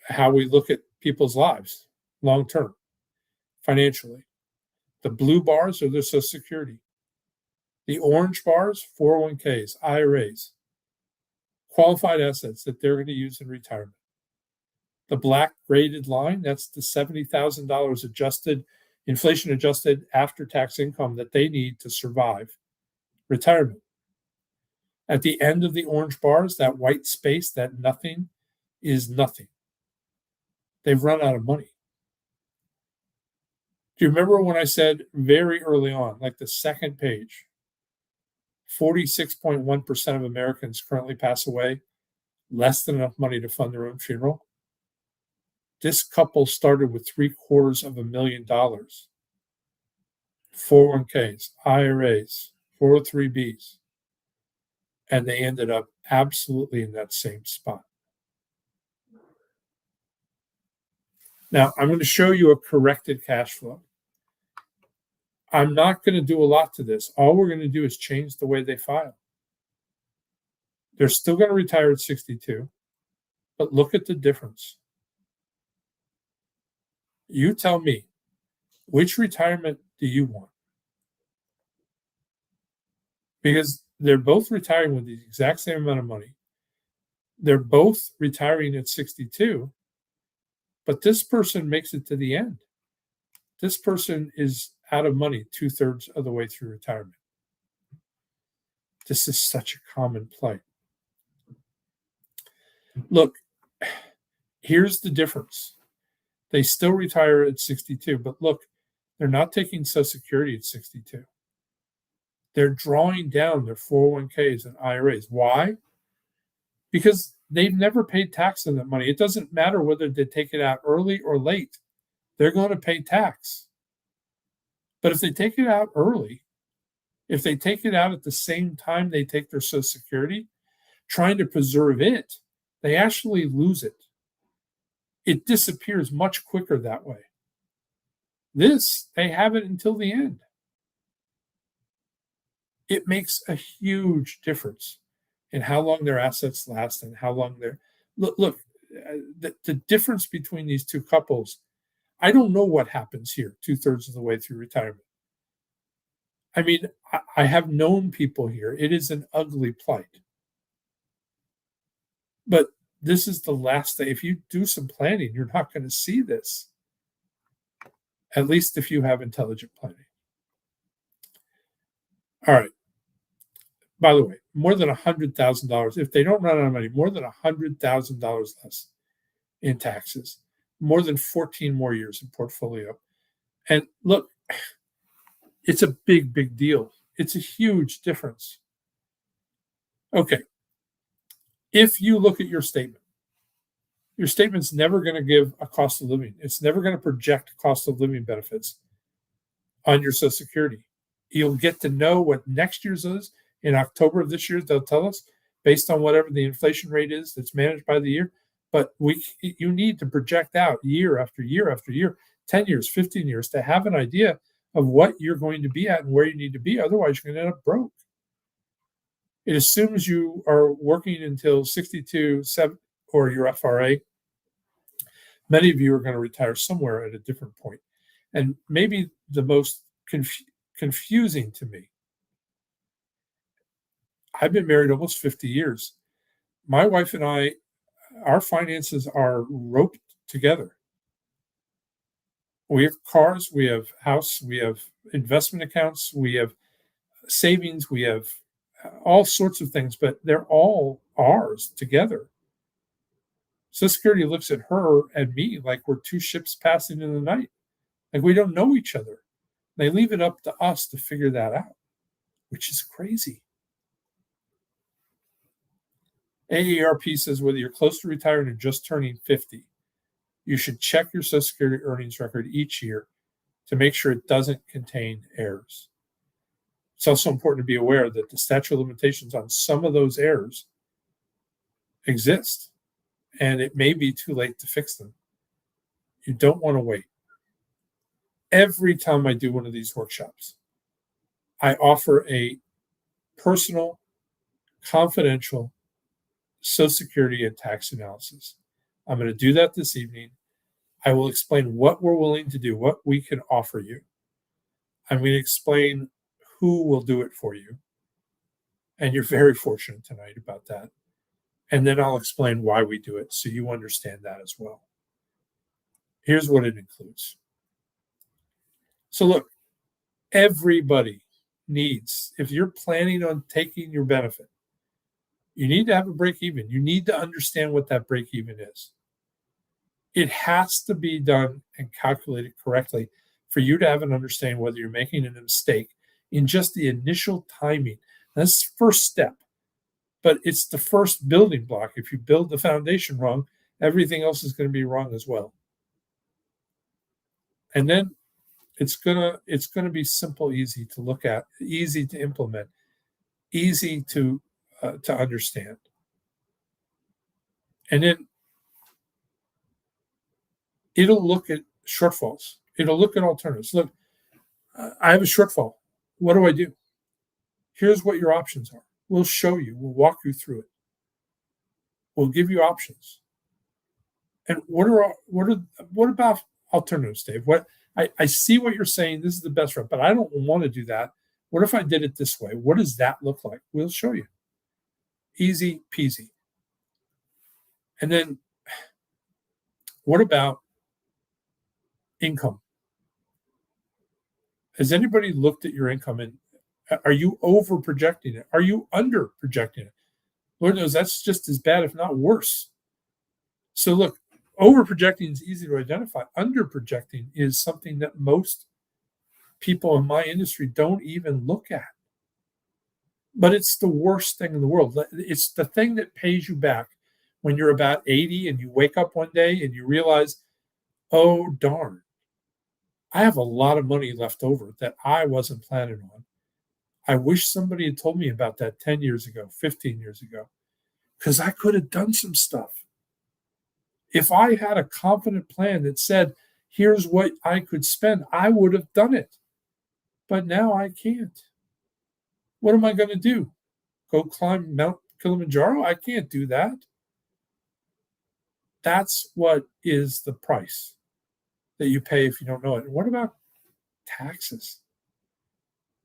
how we look at people's lives long term, financially. The blue bars are their Social Security. The orange bars, 401ks, IRAs, qualified assets that they're going to use in retirement. The black graded line, that's the $70,000 adjusted, inflation adjusted after tax income that they need to survive retirement. At the end of the orange bars, that white space, that nothing is nothing. They've run out of money. Do you remember when I said very early on, like the second page, 46.1% of Americans currently pass away, less than enough money to fund their own funeral? This couple started with $750,000, 401ks, IRAs, 403bs, and they ended up absolutely in that same spot. Now, I'm going to show you a corrected cash flow. I'm not going to do a lot to this. All we're going to do is change the way they file. They're still going to retire at 62, but look at the difference. You tell me, which retirement do you want? Because they're both retiring with the exact same amount of money. They're both retiring at 62, but this person makes it to the end. This person is out of money 2/3 of the way through retirement. This is such a common plight. Look, here's the difference. They still retire at 62, but look, they're not taking Social Security at 62. They're drawing down their 401ks and IRAs. Why? Because they've never paid tax on that money. It doesn't matter whether they take it out early or late. They're going to pay tax. But if they take it out early, if they take it out at the same time they take their Social Security, trying to preserve it, they actually lose it. It disappears much quicker that way. This, they have it until the end. It makes a huge difference in how long their assets last and how long they're. Look, the difference between these two couples, I don't know what happens here 2/3 of the way through retirement. I mean, I have known people here. It is an ugly plight. But this is the last day. If you do some planning, you're not going to see this. At least if you have intelligent planning. All right. By the way, more than $100,000, if they don't run out of money, more than $100,000 less in taxes, more than 14 more years in portfolio. And look, it's a big, big deal. It's a huge difference. Okay. If you look at your statement's never going to give a cost of living. It's never going to project cost of living benefits on your Social Security. You'll get to know what next year's is in October of this year. They'll tell us based on whatever the inflation rate is that's managed by the year. But you need to project out year after year after year, 10 years, 15 years to have an idea of what you're going to be at and where you need to be. Otherwise, you're going to end up broke. It assumes you are working until 62, 7, or your FRA. Many of you are going to retire somewhere at a different point. And maybe the most confusing to me, I've been married almost 50 years. My wife and I, our finances are roped together. We have cars, we have house, we have investment accounts, we have savings, we have all sorts of things, but they're all ours together. Social Security looks at her and me like we're two ships passing in the night, like we don't know each other. They leave it up to us to figure that out, which is crazy. AARP says whether you're close to retiring or just turning 50, you should check your Social Security earnings record each year to make sure it doesn't contain errors. It's also important to be aware that the statute of limitations on some of those errors exist, and it may be too late to fix them. You don't want to wait. Every time I do one of these workshops, I offer a personal, confidential Social Security and tax analysis. I'm going to do that this evening. I will explain what we're willing to do, what we can offer you. I'm going to explain who will do it for you. And you're very fortunate tonight about that. And then I'll explain why we do it so you understand that as well. Here's what it includes. So look, everybody needs, if you're planning on taking your benefit, you need to have a break even. You need to understand what that break even is. It has to be done and calculated correctly for you to have an understanding whether you're making a mistake in just the initial timing. That's the first step, but it's the first building block. If you build the foundation wrong, everything else is going to be wrong as well. And then it's gonna be simple, easy to look at, easy to implement, easy to understand. And then it'll look at shortfalls. It'll look at alternatives. Look, I have a shortfall. What do I do? Here's what your options are. We'll show you. We'll walk you through it. We'll give you options. And what about alternatives, Dave? What I see what you're saying. This is the best route, but I don't want to do that. What if I did it this way? What does that look like? We'll show you. Easy peasy. And then what about income? Has anybody looked at your income and are you over projecting it? Are you under projecting it? Lord knows that's just as bad, if not worse. So look, over projecting is easy to identify. Under projecting is something that most people in my industry don't even look at. But it's the worst thing in the world. It's the thing that pays you back when you're about 80 and you wake up one day and you realize, oh, darn, I have a lot of money left over that I wasn't planning on. I wish somebody had told me about that 10 years ago, 15 years ago, because I could have done some stuff. If I had a confident plan that said, here's what I could spend, I would have done it. But now I can't. What am I going to do? Go climb Mount Kilimanjaro? I can't do that. That's what is the price that you pay if you don't know it. And what about taxes?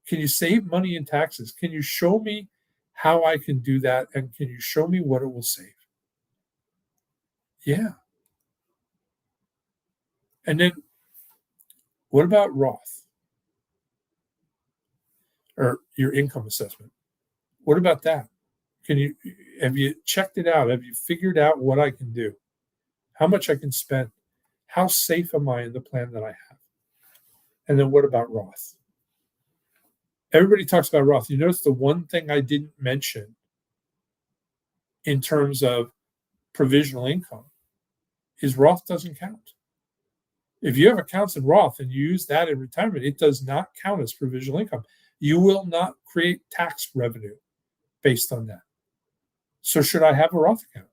Can you save money in taxes? Can you show me how I can do that? And can you show me what it will save? Yeah. And then what about Roth or your income assessment? What about that? Have you checked it out? Have you figured out what I can do? How much I can spend? How safe am I in the plan that I have? And then what about Roth? Everybody talks about Roth. You notice the one thing I didn't mention in terms of provisional income is Roth doesn't count. If you have accounts in Roth and you use that in retirement, it does not count as provisional income. You will not create tax revenue based on that. So should I have a Roth account?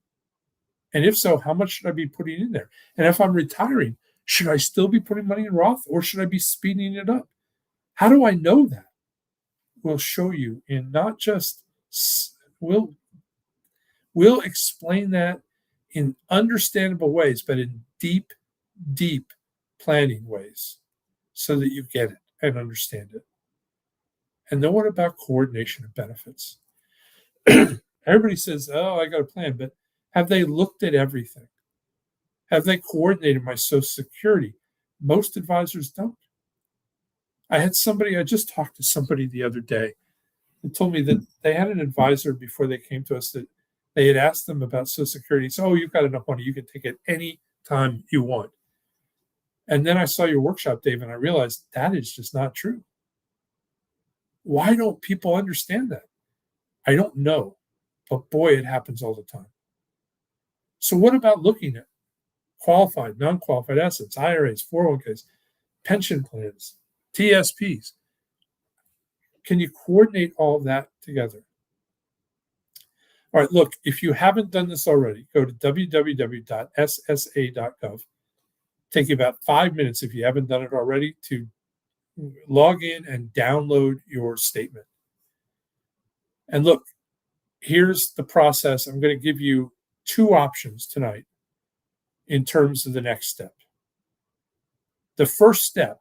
And if so, how much should I be putting in there? And if I'm retiring, should I still be putting money in Roth or should I be speeding it up? How do I know that? We'll show you in not just, we'll explain that in understandable ways, but in deep, deep planning ways so that you get it and understand it. And then what about coordination of benefits? Everybody says, oh, I got a plan, but have they looked at everything? Have they coordinated my Social Security? Most advisors don't. I just talked to somebody the other day who told me that they had an advisor before they came to us that they had asked them about Social Security. So, oh, you've got enough money. You can take it any time you want. And then I saw your workshop, Dave, and I realized that is just not true. Why don't people understand that? I don't know, but boy, it happens all the time. So what about looking at qualified, non-qualified assets, IRAs, 401ks, pension plans, TSPs? Can you coordinate all of that together? All right, look, if you haven't done this already, go to www.ssa.gov. Take you about 5 minutes if you haven't done it already to log in and download your statement. And look, here's the process. I'm going to give you 2 options tonight in terms of the next step. The first step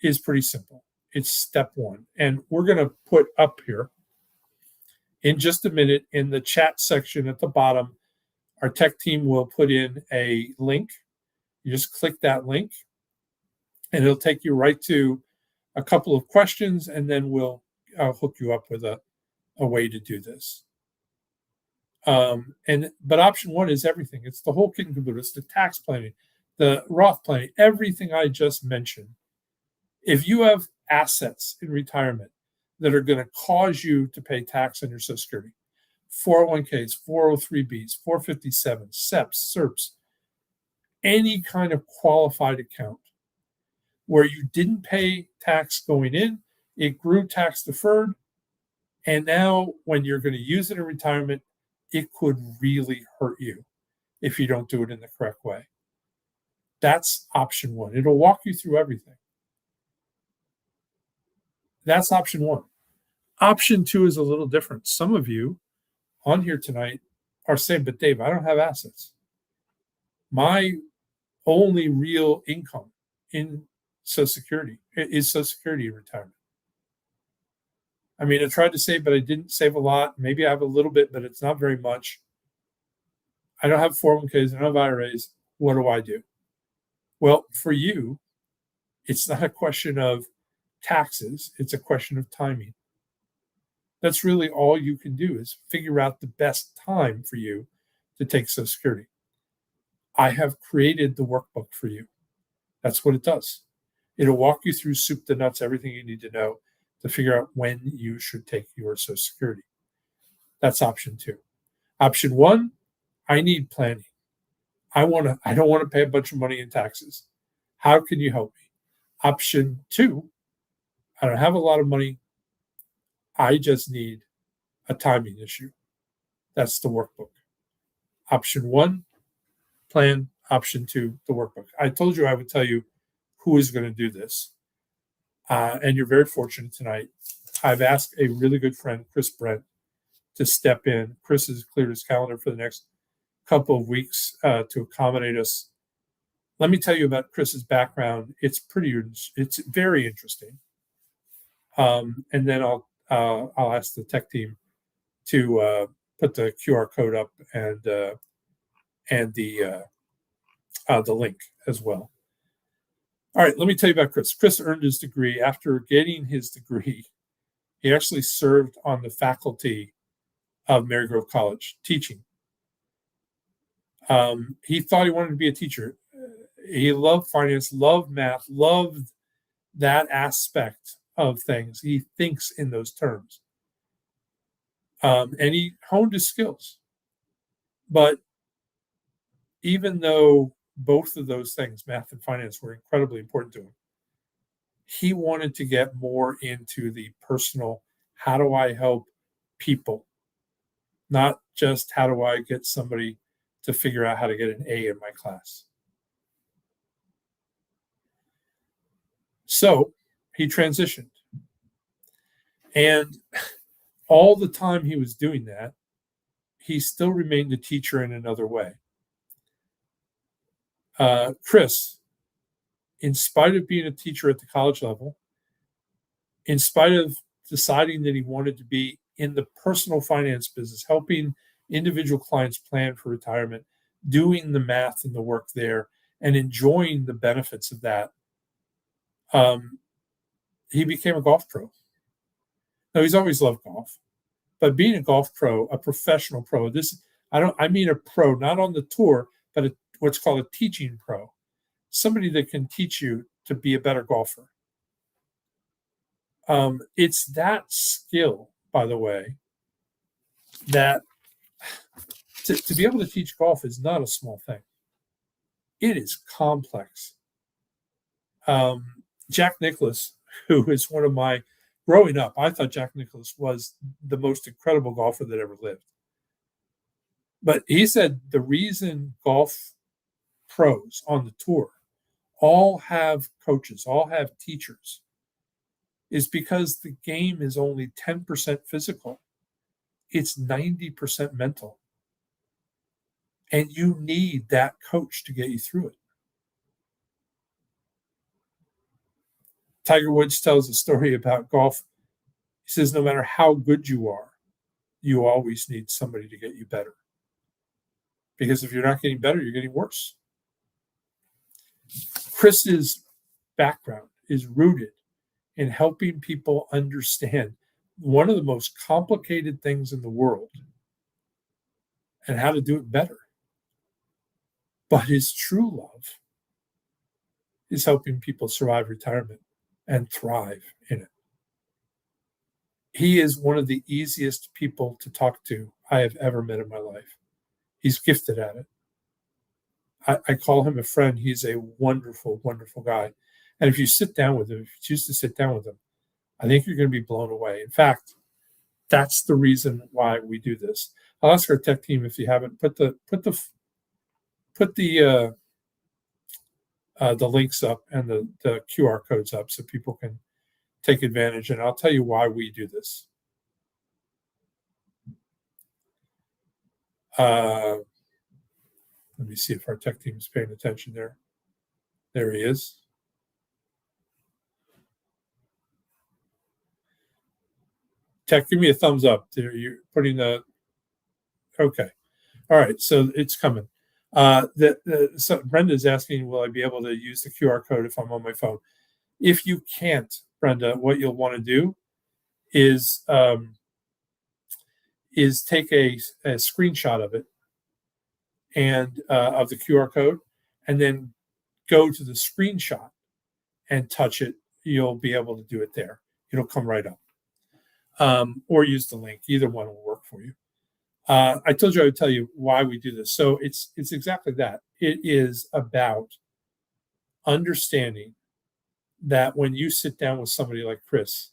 is pretty simple. It's step 1. And we're going to put up here in just a minute in the chat section at the bottom, our tech team will put in a link. You just click that link and it'll take you right to a couple of questions, and then we'll hook you up with a way to do this. But option 1 is everything. It's the whole kit and caboodle. It's the tax planning, the Roth planning, everything I just mentioned. If you have assets in retirement that are going to cause you to pay tax on your Social Security, 401ks, 403bs, 457s, SEPs, SERPs, any kind of qualified account where you didn't pay tax going in, it grew tax deferred, and now when you're going to use it in retirement, it could really hurt you if you don't do it in the correct way. That's option 1. It'll walk you through everything. That's option 1. Option 2 is a little different. Some of you on here tonight are saying, but Dave, I don't have assets. My only real income in Social Security is Social Security in retirement. I mean, I tried to save, but I didn't save a lot. Maybe I have a little bit, but it's not very much. I don't have 401ks. I don't have IRAs. What do I do? Well, for you, it's not a question of taxes. It's a question of timing. That's really all you can do is figure out the best time for you to take Social Security. I have created the workbook for you. That's what it does. It'll walk you through soup to nuts, everything you need to know to figure out when you should take your Social Security. That's option 2. Option 1, I need planning. I don't want to pay a bunch of money in taxes. How can you help me? Option 2, I don't have a lot of money. I just need a timing issue. That's the workbook. Option 1, plan. Option 2, the workbook. I told you I would tell you who is going to do this. And you're very fortunate tonight. I've asked a really good friend, Chris Brent, to step in. Chris has cleared his calendar for the next couple of weeks to accommodate us. Let me tell you about Chris's background. It's very interesting. And then I'll ask the tech team to put the QR code up and the link as well. All right, let me tell you about Chris. Chris earned his degree. After getting his degree, he actually served on the faculty of Marygrove College teaching. He thought he wanted to be a teacher. He loved finance, loved math, loved that aspect of things. He thinks in those terms. And he honed his skills. But even though both of those things, math and finance, were incredibly important to him, he wanted to get more into the personal, how do I help people, not just how do I get somebody to figure out how to get an A in my class. So he transitioned. And all the time he was doing that, he still remained a teacher in another way. Chris, in spite of being a teacher at the college level, in spite of deciding that he wanted to be in the personal finance business, helping individual clients plan for retirement, doing the math and the work there, and enjoying the benefits of that, he became a golf pro. Now, he's always loved golf, but being a golf pro, a professional pro, I mean a pro, not on the tour, but what's called a teaching pro, somebody that can teach you to be a better golfer. It's that skill, by the way, that to be able to teach golf is not a small thing. It is complex. Jack Nicklaus, who is one of my, growing up, I thought Jack Nicklaus was the most incredible golfer that ever lived. But he said the reason golf pros on the tour all have coaches, all have teachers, is because the game is only 10% physical. It's 90% mental. And you need that coach to get you through it. Tiger Woods tells a story about golf. He says, no matter how good you are, you always need somebody to get you better. Because if you're not getting better, you're getting worse. Chris's background is rooted in helping people understand one of the most complicated things in the world and how to do it better. But his true love is helping people survive retirement and thrive in it. He is one of the easiest people to talk to I have ever met in my life. He's gifted at it. I call him a friend. He's a wonderful, wonderful guy. And if you sit down with him, if you choose to sit down with him, I think you're going to be blown away. In fact, that's the reason why we do this. I'll ask our tech team, if you haven't, put the links up and the QR codes up so people can take advantage. And I'll tell you why we do this. Let me see if our tech team is paying attention there. There he is. Tech, give me a thumbs up. You're putting the, okay. All right, so it's coming. So Brenda's asking, will I be able to use the QR code if I'm on my phone? If you can't, Brenda, what you'll want to do is take a screenshot of it and of the QR code, and then go to the screenshot and touch it. You'll be able to do it there. It'll come right up. Or use the link. Either one will work for you. I told you I would tell you why we do this. So it's exactly that. It is about understanding that when you sit down with somebody like Chris,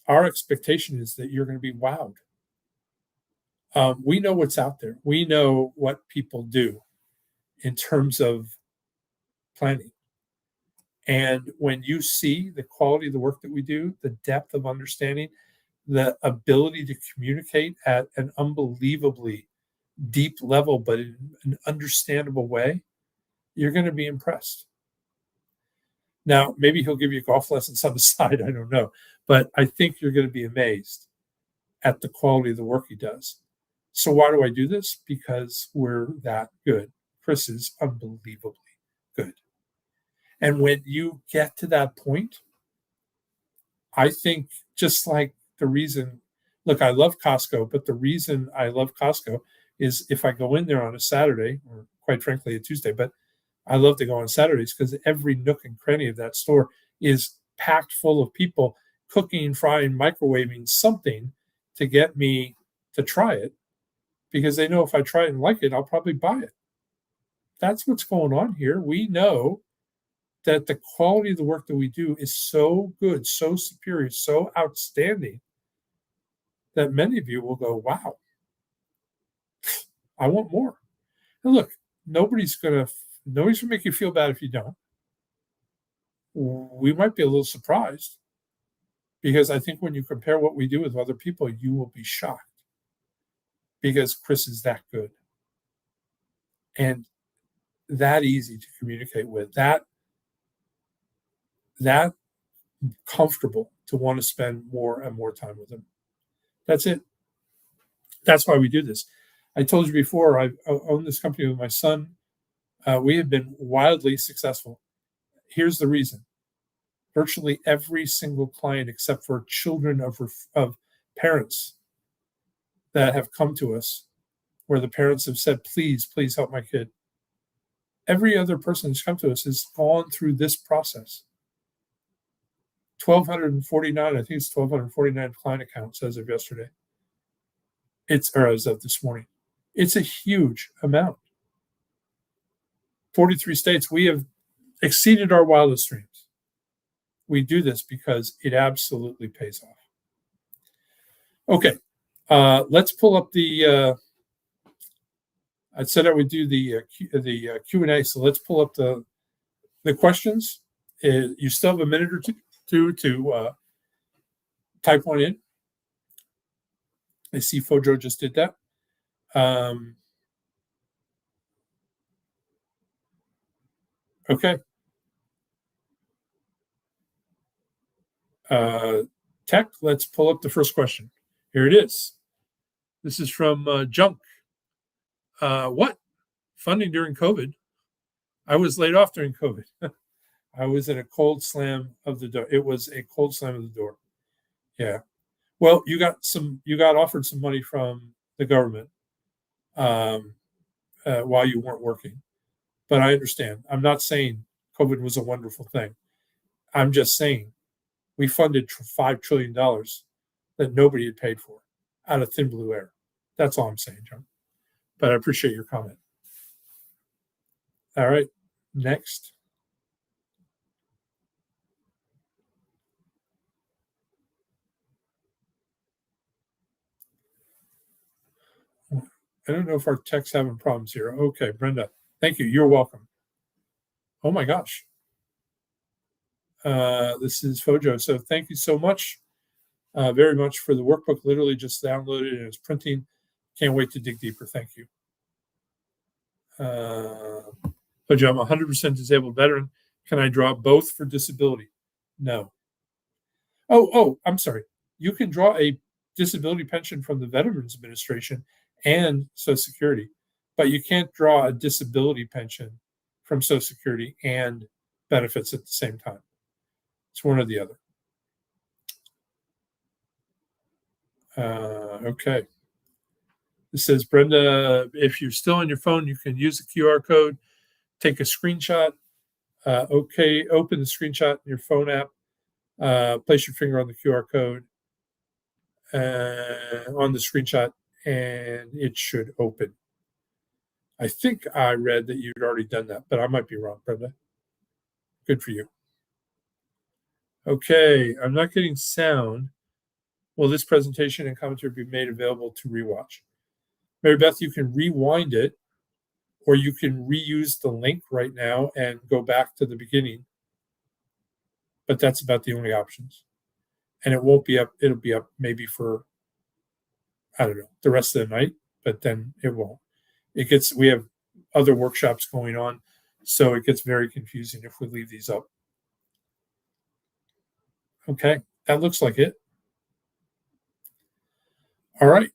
our expectation is that you're going to be wowed. We know what's out there. We know what people do in terms of planning. And when you see the quality of the work that we do, the depth of understanding, the ability to communicate at an unbelievably deep level, but in an understandable way, you're going to be impressed. Now, maybe he'll give you golf lessons on the side. I don't know. But I think you're going to be amazed at the quality of the work he does. So why do I do this? Because we're that good. Chris is unbelievably good. And when you get to that point, I think just like the reason, look, I love Costco, but the reason I love Costco is if I go in there on a Saturday, or quite frankly, a Tuesday, but I love to go on Saturdays because every nook and cranny of that store is packed full of people cooking, frying, microwaving something to get me to try it. because they know if I try it and like it, I'll probably buy it. That's what's going on here. We know that the quality of the work that we do is so good, so superior, so outstanding that many of you will go, wow, I want more. And look, nobody's gonna make you feel bad if you don't. We might be a little surprised because I think when you compare what we do with other people, you will be shocked because Chris is that good and that easy to communicate with, that comfortable to want to spend more and more time with him. That's it. That's why we do this. I told you before, I own this company with my son. We have been wildly successful. Here's the reason: virtually every single client, except for children of parents that have come to us, where the parents have said, "Please, please help my kid." Every other person who's come to us has gone through this process. 1,249, I think it's 1,249 client accounts as of yesterday. Or as of this morning. It's a huge amount. 43 states, we have exceeded our wildest dreams. We do this because it absolutely pays off. Okay, let's pull up the. I said I would do the Q&A, so let's pull up the questions. You still have a minute or two to type one in. I see Fojo just did that. Okay. Tech, let's pull up the first question. Here it is. This is from Junk. What? Funding during COVID? I was laid off during COVID. I was at a cold slam of the door. It was a cold slam of the door. Yeah. Well, you got offered some money from the government while you weren't working. But I understand. I'm not saying COVID was a wonderful thing. I'm just saying we funded $5 trillion that nobody had paid for out of thin blue air. That's all I'm saying, John. But I appreciate your comment. All right. Next. I don't know if our tech's having problems here. Okay, Brenda. Thank you. You're welcome. Oh my gosh. This is Fojo. So thank you so much, very much for the workbook. Literally just downloaded it and it's printing. Can't wait to dig deeper. Thank you. Fojo, I'm 100% disabled veteran. Can I draw both for disability? No. Oh, I'm sorry. You can draw a disability pension from the Veterans Administration and Social Security, but you can't draw a disability pension from Social Security and benefits at the same time. It's one or the other. Okay. It says, Brenda, if you're still on your phone, you can use the QR code, take a screenshot. Okay, open the screenshot in your phone app, place your finger on the QR code on the screenshot, and it should open. I think I read that you'd already done that, but I might be wrong, Brenda. Good for you. Okay, I'm not getting sound. Will this presentation and commentary be made available to rewatch? Mary Beth, you can rewind it, or you can reuse the link right now and go back to the beginning. But that's about the only options. And it won't be up. It'll be up maybe for, I don't know, the rest of the night, but then it won't. We have other workshops going on, so it gets very confusing if we leave these up. Okay, that looks like it. All right.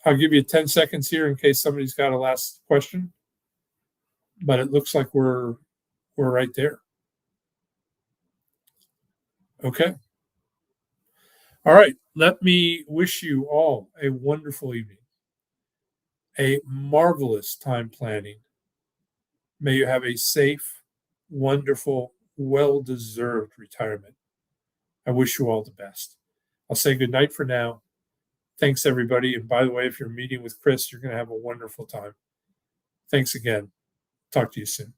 I'll give you 10 seconds here in case somebody's got a last question, but it looks like we're right there. Okay. All right. Let me wish you all a wonderful evening, a marvelous time planning. May you have a safe, wonderful, well-deserved retirement. I wish you all the best. I'll say good night for now. Thanks, everybody. And by the way, if you're meeting with Chris, you're going to have a wonderful time. Thanks again. Talk to you soon.